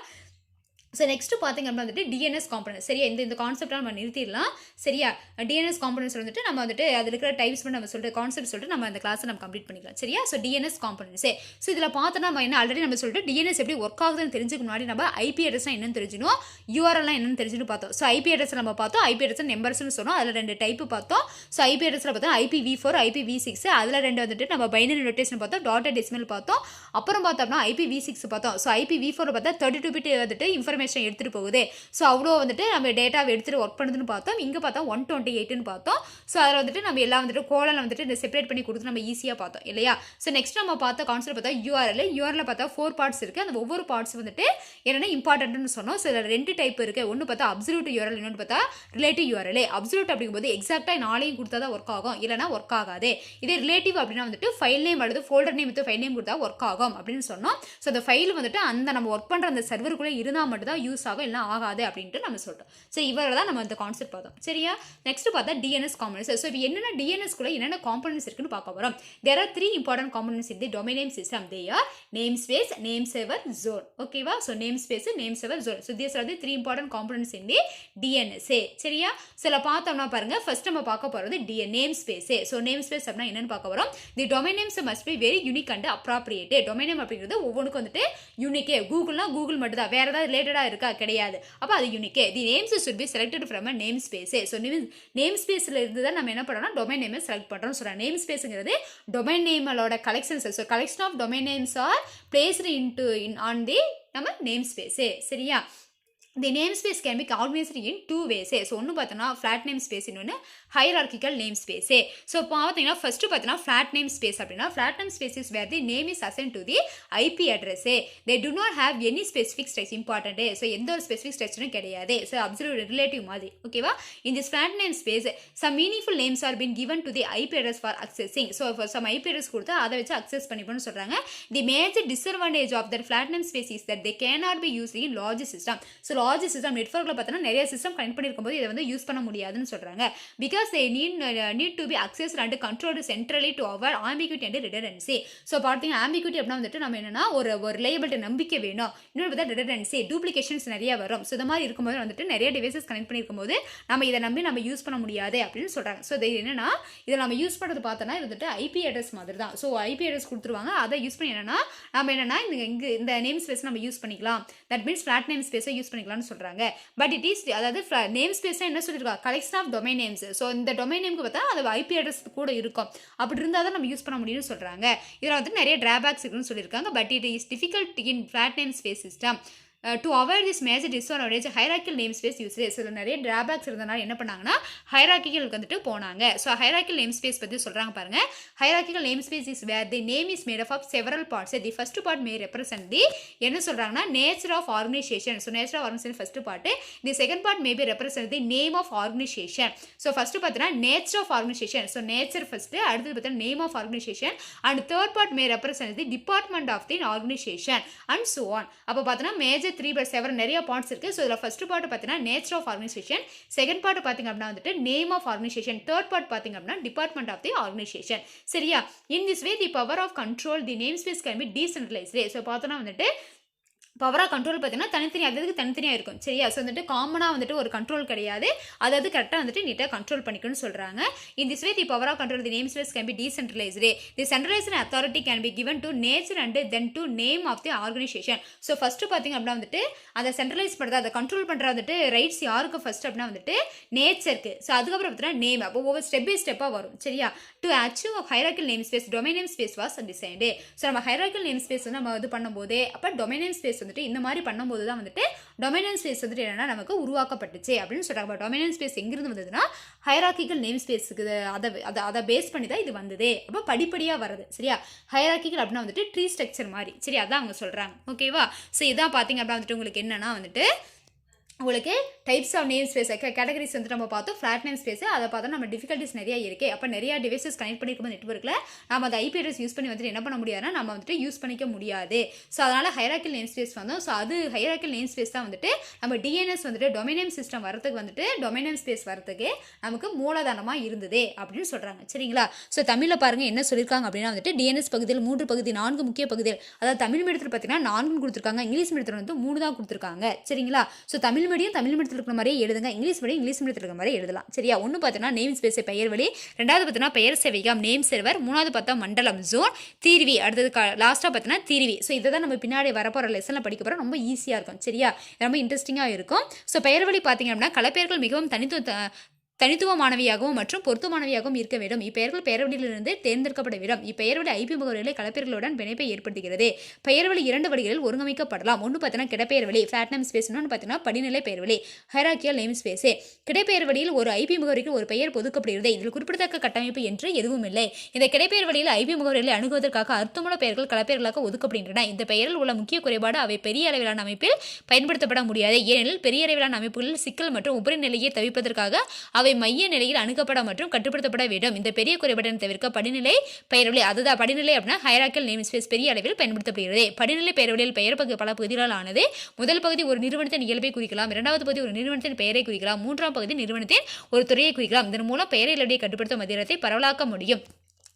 ஸோ நெக்ஸ்ட் பார்த்தீங்க அப்படின்னா வந்துட்டு டிஎன்எஸ் காம்பனன்ட். சரியா? இந்த கான்செப்டாக நம்ம நிறுத்திடலாம். சரியா? டிஎன்எஸ் காம்பனன்ட்ஸ் வந்துட்டு நம்ம வந்துட்டு அதில் இருக்கிற டைப்ஸ் பண்ணி நம்ம சொல்லிட்டு கான்செப்ட் சொல்லிட்டு நம்ம அந்த கிளாஸை நம்ம கம்ப்ளீட் பண்ணிக்கலாம். சரியா? So DNS காம்பனன்ட்ஸே. ஸோ இதில் பார்த்தோன்னா நம்ம என்ன ஆல்ரெடி நம்ம சொல்லிட்டு டிஎன்எஸ் எப்படி ஒர்க் ஆகுதுன்னு தெரிஞ்சுக்க முன்னாடி நம்ம ஐபி அட்ரஸ்லாம் என்னன்னு தெரிஞ்சுக்கணும், யூஆர்எல்லாம் என்னன்னு தெரிஞ்சுன்னு பார்த்தோம். ஸோ ஐபி அட்ரஸ் நம்ம பார்த்தோம், ஐபி அட்ரஸ் நம்பர்ஸ்னு சொன்னோம். அதில் 2 டைப்பு பார்த்தோம். ஸோ ஐபி அட்ரஸில் பார்த்தோம் IPv4, IPv6. அதில் 2 வந்துட்டு நம்ம பைனரி நோட்டேஷன் பார்த்தோம், டாட்டட் டெசிமல் பார்த்தோம். அப்புறம் பார்த்தோம்னா IPv6 பார்த்தோம். ஸோ IPv4 பார்த்தா 32 பிட் வந்துட்டு இன்ஃபர்மேஷன் இன்ஃபர்மேஷன் எடுத்துகிட்டு போகுது. ஸோ அவ்வளோ வந்துட்டு நம்ம டேட்டாவை எடுத்துகிட்டு ஒர்க் பண்ணுதுன்னு பார்த்தோம். இங்கே பார்த்தா 128ன்னு பார்த்தோம். ஸோ அதில் வந்துட்டு நம்ம எல்லாம் வந்துட்டு கோலன் வந்துட்டு இந்த செப்பரேட் பண்ணி கொடுத்து நம்ம ஈஸியாக பார்த்தோம் இல்லையா. ஸோ நெக்ஸ்ட் நம்ம பார்த்த கான்செப்ட் பார்த்தா யூஆர்எல் பார்த்தா 4 பார்ட்ஸ் இருக்குது. அந்த ஒவ்வொரு பார்ட்ஸ் வந்துட்டு என்னென்ன இம்பார்ட்டன்ட்னு சொன்னோம். ஸோ இதில் 2 டைப் இருக்குது. ஒன்று பார்த்தா அப்சல்யூட் யூஆர்எல், இன்னொன்று பார்த்தா ரிலேட்டிவ் யூஆர்எல். அப்சல்யூட் அப்படிங்கும்போது எக்ஸாக்டாக 4 கொடுத்தா தான் ஒர்க் ஆகும், இல்லைனா ஒர்க் ஆகாது. இதே ரிலேட்டிவ் அப்படின்னா வந்துட்டு ஃபைல் நேம் அல்லது folder name with file name கொடுத்தா ஒர்க் ஆகும் அப்படின்னு சொன்னோம். ஸோ அந்த ஃபைல் வந்துட்டு அந்த நம்ம ஒர்க் பண்ணுற அந்த சர்வருக்குள்ளே இருந்தால் மட்டும் தான் யூஸ் ஆகும், இல்லைனா ஆகாது அப்படின்ட்டு நம்ம சொல்கிறோம். ஸோ இவரை தான் நம்ம அந்த கான்செப்ட் பார்த்தோம். சரியா. நெக்ஸ்ட் பார்த்தா டிஎன்எஸ் காம்பனன்ட்ஸ். ஸோ இப்போ என்னென்ன டிஎன்எஸ்குள்ளே என்னென்ன காம்பனன்ட்ஸ் இருக்குன்னு பார்க்க போகிறோம். There are 3 important components in the domain name system. They are name space, name server, zone. ஓகேவா. So name space, name server, zone. So these are the 3 important components in the DNS. சரியா. சில பார்த்தோம்னா பாருங்க, ஃபர்ஸ்ட் நம்ம பார்க்க போகிறது name space. So name space அப்படின்னா என்னன்னு பார்க்க போகிறோம். The domain names must be very unique and appropriate. Domain name அப்படிங்கிறது ஒவ்வொன்றுக்கும் வந்துட்டு யூனிக்கே. கூகுள்னா கூகுள் மட்டும் தான், வேற ஏதாவது ரிலேட்டடாக இருக்கா கிடையாது. அப்போ அது யூனிக்கே. The names should be selected from a name space. So name ஸ்பேஸில் இருந்து தான் நம்ம என்ன பண்ணுறோம்னா டொமைன் நேமை செலக்ட் பண்ணுறோம். சொல்கிறோம் நேம் ஸ்பேஸுங்கிறது டொமைன் நேமோட collections. So collection of domain names are placed on the நம்ம நேம் ஸ்பேஸ். சரியா. The namespace can be organized in 2 ways. So ஒன்று பார்த்தோன்னா ஃப்ளாட் நேம் ஸ்பேஸ், இன்னொன்று ஹைரார்கிக்கல் நேம் ஸ்பேஸ். ஸோ பார்த்தீங்கன்னா ஃபர்ஸ்ட் பார்த்தோன்னா ஃப்ளாட் நேம் ஸ்பேஸ் அப்படின்னா flat name space is where the name is assign to the IP address. They do not have any specific structure. Important. So எந்த ஒரு ஸ்பெசிஃபிக் ஸ்ட்ரக்சரும் கிடையாது. ஸோ அப்சல்யூட் ரிலேட்டிவ் மாதிரி. ஓகேவா. In this flat name space some meaningful names are been given to the IP address for accessing. So some IP address கொடுத்து அதை வச்சு அக்சஸ் பண்ணிப்போன்னு சொல்கிறாங்க. The major disadvantage of that flat name space is that they cannot be used in large system. So large system நெட்வொர்க்கில் பார்த்தோன்னா நிறைய சிஸ்டம் கனெக்ட் பண்ணியிருக்கும் போது இதை வந்து யூஸ் பண்ண முடியாதுன்னு சொல்கிறாங்க. Because they need to be accessed and controlled centrally to avoid ambiguity and redundancy. So பார்த்தீங்கன்னா ஆம்பிகுட்டி அப்படின்னா வந்துட்டு நம்ம என்னன்னா ஒரு ரிலையபிலிட்டி நம்பிக்கை வேணும். இன்னொரு பார்த்தா ரிடண்டன்சி, டூப்ளிகேஷன்ஸ் நிறைய வரும். ஸோ இந்த மாதிரி இருக்கும்போது வந்துட்டு நிறைய டிவைசஸ் கனெக்ட் பண்ணியிருக்கும் போது நம்ம இதை நம்பி நம்ம யூஸ் பண்ண முடியாது அப்படின்னு சொல்கிறாங்க. ஸோ இது என்னன்னா இதை நம்ம யூஸ் பண்ணுறது பார்த்தோன்னா இது வந்துட்டு ஐபி அட்ரஸ் மாதிரி தான். ஸோ ஐபி அட்ரஸ் கொடுத்துருவாங்க, அதை யூஸ் பண்ணி என்னன்னா நம்ம என்னன்னா இந்த நேம் ஸ்பேஸ் நம்ம யூஸ் பண்ணிக்கலாம். தட் மீன்ஸ் ஃப்ளாட் நேம் ஸ்பேஸை யூஸ் பண்ணிக்கலாம்னு சொல்கிறாங்க. பட் இட் இஸ் அதாவது நேம் ஸ்பேஸ் என்ன சொல்லியிருக்காங்க, collection of domain names. So இந்த டொமைன் நேமுக்கு பார்த்தா அது ஐபி அட்ரஸ் கூட இருக்கும். அப்படி இருந்தால் தான் நம்ம யூஸ் பண்ண முடியும்னு சொல்கிறாங்க. இதில் வந்து நிறைய டிராபேக்ஸ் இருக்குன்னு சொல்லியிருக்காங்க. But it is difficult in flat name space system. To avoid this major disadvantage hierarchical name space usage. So நிறைய டிராபேக்ஸ் இருந்தனால என்ன பண்ணாங்கன்னா ஹைரார்கிக்கலுக்கு வந்துட்டு போனாங்க. ஸோ ஹைரார்கிக்கல் நேம் ஸ்பேஸ் பற்றி சொல்கிறாங்க பாருங்க. Hierarchical name space is where the name is made of several parts. The first part may represent the என்ன சொல்கிறாங்கன்னா nature of organization. So nature of organization first part. The second part may be represent the name of organization. So first பார்த்தீங்கன்னா nature of organization. So nature first, அடுத்தது பார்த்தீங்கன்னா name of organization. And third part may represent the department of the organization and so on. அப்போ பார்த்தீங்கன்னா மேஜர் 3/7 நிறைய பார்ட்ஸ் இருக்குது. ஸோ இதில் ஃபர்ஸ்ட் பார்ட் பார்த்தீங்கன்னா nature of organisation, second part பார்த்தீங்க அப்படின்னா வந்துட்டு name of organisation, third part பார்த்தீங்க அப்படின்னா டிபார்ட்மெண்ட் ஆஃப் தி ஆர்கனைசேஷன். சரியா. In this way the power of control the name space can be decentralised. So பார்த்தோன்னா வந்துட்டு பவர் ஆஃப் கண்ட்ரோல் பார்த்தீங்கன்னா தனித்தனியாக தனித்தனியாக இருக்கும். சரியா. ஸோ வந்துட்டு காமனாக வந்துட்டு ஒரு கண்ட்ரோல் கிடையாது. அதாவது கரெக்டாக வந்துட்டு நீட்டாக கண்ட்ரோல் பண்ணிக்கணும்னு சொல்கிறாங்க. In this way the power of control the name space can be decentralised. The centralised authority can be given to nature and then to name of the organisation. So first பார்த்தீங்க அப்படின்னா வந்துட்டு அதை சென்ட்ரலைஸ் பண்ணுறது, அதை கண்ட்ரோல் பண்ணுற வந்துட்டு ரைட்ஸ் யாருக்கு ஃபர்ஸ்ட் அப்படின்னா வந்துட்டு நேச்சருக்கு. ஸோ அதுக்கப்புறம் பார்த்தீங்கன்னா நேம். அப்போ ஒவ்வொரு ஸ்டெப் பை ஸ்டெப்பாக வரும். சரியா. To achieve hierarchical name space domain name space was designed. So நம்ம ஹைரார்கிக்கல் நேம் ஸ்பேஸ் வந்து நம்ம இது பண்ணும்போதே அப்போ டொமைன் நேம் ஸ்பேஸ் வந்துட்டு இந்த மாதிரி பண்ணும்போது தான் வந்துட்டு டொமைன் நேம் ஸ்பேஸ் வந்துட்டு என்னன்னா நமக்கு உருவாக்கப்பட்டுச்சு அப்படின்னு சொல்கிறாங்க. டொமைன் நேம் ஸ்பேஸ் எங்கிருந்து வந்ததுன்னா ஹைரார்கிக்கல் நேம் ஸ்பேஸுக்கு அதை பேஸ் பண்ணி தான் இது வந்தது. அப்போ படிப்படியாக வருது. சரியா. ஹைரார்கிக்கல் அப்படின்னா வந்துட்டு ட்ரீ ஸ்ட்ரக்சர் மாதிரி. சரி, அதான் அவங்க சொல்கிறாங்க. ஓகேவா. ஸோ இதான் பார்த்தீங்க அப்படின்னா வந்துட்டு உங்களுக்கு என்னன்னா வந்துட்டு உங்களுக்கு types of name space categories வந்து நம்ம பார்த்தோம். ஃப்ளாட் நேம் ஸ்பேஸ் அதை பார்த்தா நம்ம டிஃபிகல்ட்டிஸ் நிறைய இருக்குது. அப்போ நிறைய டிவைசஸ் கனெக்ட் பண்ணியிருக்கும் நெட்வொர்க்கில் நம்ம அந்த ஐபி அட்ரஸ் யூஸ் பண்ணி வந்துட்டு என்ன பண்ண முடியாதுன்னா நம்ம வந்துட்டு யூஸ் பண்ணிக்க முடியாது. ஸோ அதனால் ஹைரார்கிக்கல் நேம் ஸ்பேஸ் வந்தோம். ஸோ அது ஹைரார்கிக்கல் நேம் ஸ்பேஸ் தான் வந்துட்டு நம்ம டிஎன்எஸ் வந்துட்டு டொமைன் நேம் சிஸ்டம் வரதுக்கு வந்துட்டு டொமைன் நேம் ஸ்பேஸ் வரதுக்கு நமக்கு மூலதனமாக இருந்தது அப்படின்னு சொல்கிறாங்க. சரிங்களா. ஸோ தமிழில் பாருங்கள் என்ன சொல்லியிருக்காங்க அப்படின்னா வந்துட்டு டிஎன்எஸ் பகுதியில் 3 பகுதி, 4 முக்கிய பகுதிகள். அதாவது தமிழ் மீடியத்தில் பார்த்தீங்கன்னா 4 கொடுத்துருக்காங்க, இங்கிலீஷ் மீடியத்தில் வந்து 3 தான் கொடுத்துருக்காங்க. சரிங்களா. ஸோ தமிழ் மீடியத்தில் இருக்கிற மாதிரியே எழுதுங்க, இங்கிலீஷ் மீடியத்தில் இருக்கிற மாதிரி எழுதலாம். சரியா. ஒன்று பார்த்தீங்கன்னா நேம் ஸ்பேஸ் பெயர் வழி, ரெண்டாவது பார்த்தீங்கன்னா பெயர் சேவையம் நேம் சர்வர், மூணாவது பார்த்தா மண்டலம் ஜோன், தீர்வி, அடுத்தது லாஸ்ட்டாக பார்த்தீங்கன்னா தீர்வி. ஸோ இதை தான் நம்ம பின்னாடி வரப்போகிற லெசனில் படிக்க போகிறோம். ரொம்ப ஈஸியாக இருக்கும். சரியா. ரொம்ப இன்ட்ரெஸ்டிங்காக இருக்கும். ஸோ பெயர் வழி பார்த்தீங்க அப்படின்னா கலப்பெயர்கள் மிகவும் தனித்துவமானவையாகவும் மற்றும் பொருத்தமானவையாகவும் இருக்க வேண்டும். இப்பெயர்கள் பெயர்வழியிலிருந்து தேர்ந்தெடுக்கப்பட வேண்டும். இப்பெயர்வழி ஐபி முகவரிகளை கலப்பெயர்களுடன் பிணைப்பை ஏற்படுத்துகிறது. பெயர்வழி 2 வழிகளில் ஒருங்கமைக்கப்படலாம். ஒன்று பார்த்தீங்கன்னா கிடைப்பெயர்வழி ஃபிளாட் நேம் ஸ்பேஸ், இன்னொன்று பார்த்தீங்கன்னா படிநிலை பெயர்வழி ஹைரார்க்கியல் நேம் ஸ்பேஸ். கிடைப்பெயர்வழியில் ஒரு ஐபி முகவரிக்கு ஒரு பெயர் பொதுக்கப்படுகிறது. இதில் குறிப்பிடத்தக்க கட்டமைப்பு என்று எதுவும் இல்லை. இந்த கிடைப்பெயர்வழியில் ஐபி முகவரிகளை அணுகுவதற்காக அர்த்தமுள்ள பெயர்கள் கலப்பெயர்களாக ஒதுக்கப்படுகின்றன. இந்த பெயரில் உள்ள முக்கிய குறைபாடு அவை பெரிய அளவிலான அமைப்பில் பயன்படுத்தப்பட முடியாது. ஏனெனில் பெரிய அளவிலான அமைப்புகளில் சிக்கல் மற்றும் உபரி நிலையை தவிர்ப்பதற்காக அவை மைய நிலையில் அணுகப்பட மற்றும் கட்டுப்படுத்தப்பட வேண்டும். இந்த பெரிய குறைபாட்டை தவிர்க்க படிநிலை பெயர்வழி, அதுதான் படிநிலை அப்படின்னா ஹைரார்க்கியல் நேம் ஸ்பேஸ் பெரிய அளவில் பயன்படுத்தப்படுகிறது. படிநிலை பெயர்வழியில் பெயர் பல பகுதிகளால் ஆனது. முதல் பகுதி ஒரு நிறுவனத்தின் இயல்பை குறிக்கலாம். இரண்டாவது பகுதி ஒரு நிறுவனத்தின் பெயரை குறிக்கலாம். மூன்றாம் பகுதி நிறுவனத்தின் ஒரு துறையை குறிக்கலாம். இதன் மூலம் பெயரிலடியை கட்டுப்படுத்தும் அதிகாரத்தை பரவலாக்க முடியும்.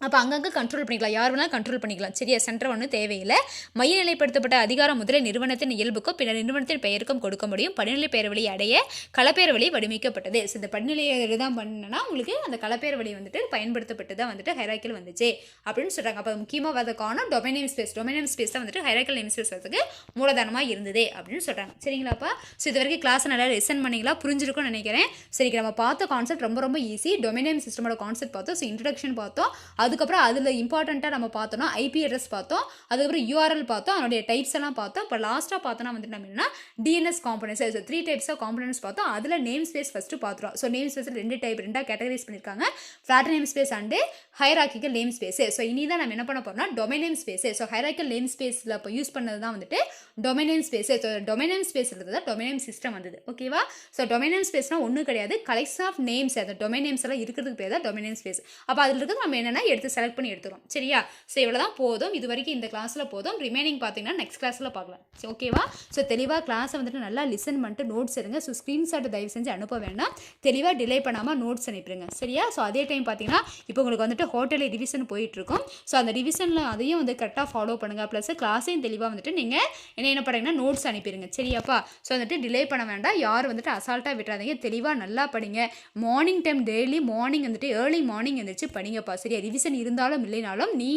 அப்போ அங்கங்கே கண்ட்ரோல் பண்ணிக்கலாம், யார் வேணாலும் கண்ட்ரோல் பண்ணிக்கலாம். சரியா, சென்டர் ஒன்றும் தேவையில்லை. மைய நிலைப்படுத்தப்பட்ட அதிகாரம் முதலில் நிறுவனத்தின் இயல்புக்கும் பின்னர் நிறுவனத்தின் பெயருக்கும் கொடுக்க முடியும். படிநிலை பெயர்வழி அடைய களப்பெயர் வழி வடிவமைக்கப்பட்டது. ஸோ இந்த படிநிலையை தான் பண்ணனா உங்களுக்கு அந்த களப்பெயர் வழி வந்துட்டு பயன்படுத்தப்பட்டு தான் வந்துட்டு ஹைரார்க்கியல் வந்துச்சு அப்படின்னு சொல்கிறாங்க. அப்போ முக்கியமாக வரதுக்கான டொமைன் நேம் ஸ்பேஸ் தான் வந்துட்டு ஹைரார்க்கியல் நேம் ஸ்பேஸ் வரதுக்கு மூலதனமாக இருந்தது அப்படின்னு சொல்கிறாங்க. சரிங்களாப்பா? ஸோ இது வரைக்கும் கிளாஸ் நல்லா லிசன் பண்ணிங்களா, புரிஞ்சிருக்கும்னு நினைக்கிறேன். சரி, நம்ம பார்த்த கான்செப்ட் ரொம்ப ரொம்ப ஈஸி. டொமைன் நேம் சிஸ்டமோட கான்செப்ட் பார்த்தோம். ஸோ இன்ட்ரடக்ஷன் பார்த்தோம். அதுக்கப்புறம் அதில் இம்பார்ட்டண்ட்டாக நம்ம பார்த்தோம்னா ஐபி அட்ரஸ் பார்த்தோம். அதுக்கப்புறம் யூஆர்எல் பார்த்தோம். அதனுடைய டைப்ஸ் எல்லாம் பார்த்தோம். இப்போ லாஸ்ட்டாக பார்த்தோன்னா வந்துட்டு நம்ம என்னன்னா DNS components, 3 types of components பார்த்தோம். அதில் நேம் ஸ்பேஸ் ஃபஸ்ட்டு பார்த்துரும். ஸோ நேம் ஸ்பேஸில் 2 டைப், 2 கேட்டகரைஸ் பண்ணியிருக்காங்க, flat name space and hierarchical name space. So இனி தான் நம்ம என்ன பண்ண போறோம்னா domain name space. So hierarchical name ஸ்பேஸில் இப்போ யூஸ் பண்ணது தான் வந்துட்டு domain name space. So domain name space இருந்தது டொமைன் நேம் சிஸ்டம் வந்தது. ஓகேவா? ஸோ டொமைன் நேம் ஸ்பேஸ்னால் ஒன்றும் கிடையாது, கலெக்ஷன் ஆஃப் நேம்ஸ். அந்த டொமைன் நேம்ஸ் எல்லாம் இருக்கிறதுக்கு பேர் தான் டொமைன் நேம் ஸ்பேஸ். அப்போ அதில் இருக்கிறது நம்ம என்னென்னா எடுத்து செலக்ட் பண்ணி எடுத்துரும். சரியா? ஸோ இவ்வளோ தான் போதும், இது வரைக்கும் இந்த கிளாஸில் போதும். ரிமைனிங் பார்த்தீங்கன்னா நெக்ஸ்ட் கிளாஸில் பார்க்கலாம். சரி, ஓகேவா? ஸோ தெளிவாக கிளாஸை வந்துட்டு நல்லா லிசன் பண்ணிட்டு நோட்ஸ் எடுங்க. ஸோ ஸ்க்ரீன்ஷாட் தயவு செஞ்சு அனுப்ப வேண்டாம், தெளிவாக டிலே பண்ணாமல் நோட்ஸ் அனுப்பிடுங்க. சரியா? ஸோ அதே டைம் பார்த்தீங்கன்னா இப்போ உங்களுக்கு வந்துட்டு ஹோட்டல் ரிவிஷன் போயிட்டுருக்கும். ஸோ அந்த ரிவிஷனில் அதையும் வந்து கரெக்டாக ஃபாலோ பண்ணுங்கள். ப்ளஸ் கிளாஸையும் தெளிவாக வந்துட்டு நீங்கள் என்ன பண்ணுறீங்கன்னா நோட்ஸ் அனுப்பிடுங்க. சரியாப்பா? ஸோ வந்துட்டு டிலே பண்ண வேண்டாம், யார் வந்துட்டு அசால்ட்டாக விட்டுறாதீங்க, தெளிவாக நல்லா படிங்க. மார்னிங் டைம் டெய்லி மார்னிங் வந்துட்டு ஏர்லி மார்னிங் வந்துச்சு படிங்கப்பா. சரியா? ரிவிஷன் இருந்தாலும் இல்லைனாலும் நீ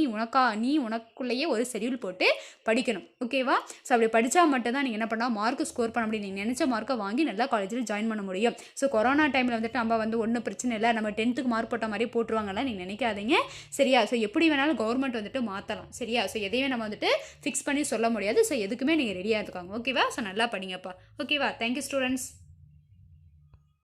உனக்குள்ளேயே ஒரு ஷெடியூல் போட்டு படிக்கணும். ஓகேவா? ஸோ அப்படி படித்தா மட்டும்தான் நீங்கள் என்ன பண்ணால் மார்க் ஸ்கோர் பண்ண முடியும். நீங்கள் நினச்ச மார்க்கை வாங்கி நல்லா காலேஜில் ஜாயின் பண்ண முடியும். ஸோ கொரோனா டைமில் வந்துட்டு நம்ம வந்து ஒன்றும் பிரச்சனை இல்லை, நம்ம 10th மார்க் போட்ட மாதிரி போட்டுருவாங்கலாம் நீங்கள் நினைக்காதீங்க. சரியா? ஸோ எப்படி வேணாலும் கவர்மெண்ட் வந்துட்டு மாற்றலாம். சரியா? ஸோ எதையுமே நம்ம வந்துட்டு ஃபிக்ஸ் பண்ணி சொல்ல முடியாது. ஸோ எதுக்குமே நீங்கள் ரெடியாக இருக்காங்க. ஓகேவா? ஸோ நல்லா படிங்கப்பா. ஓகேவா? Thank you students.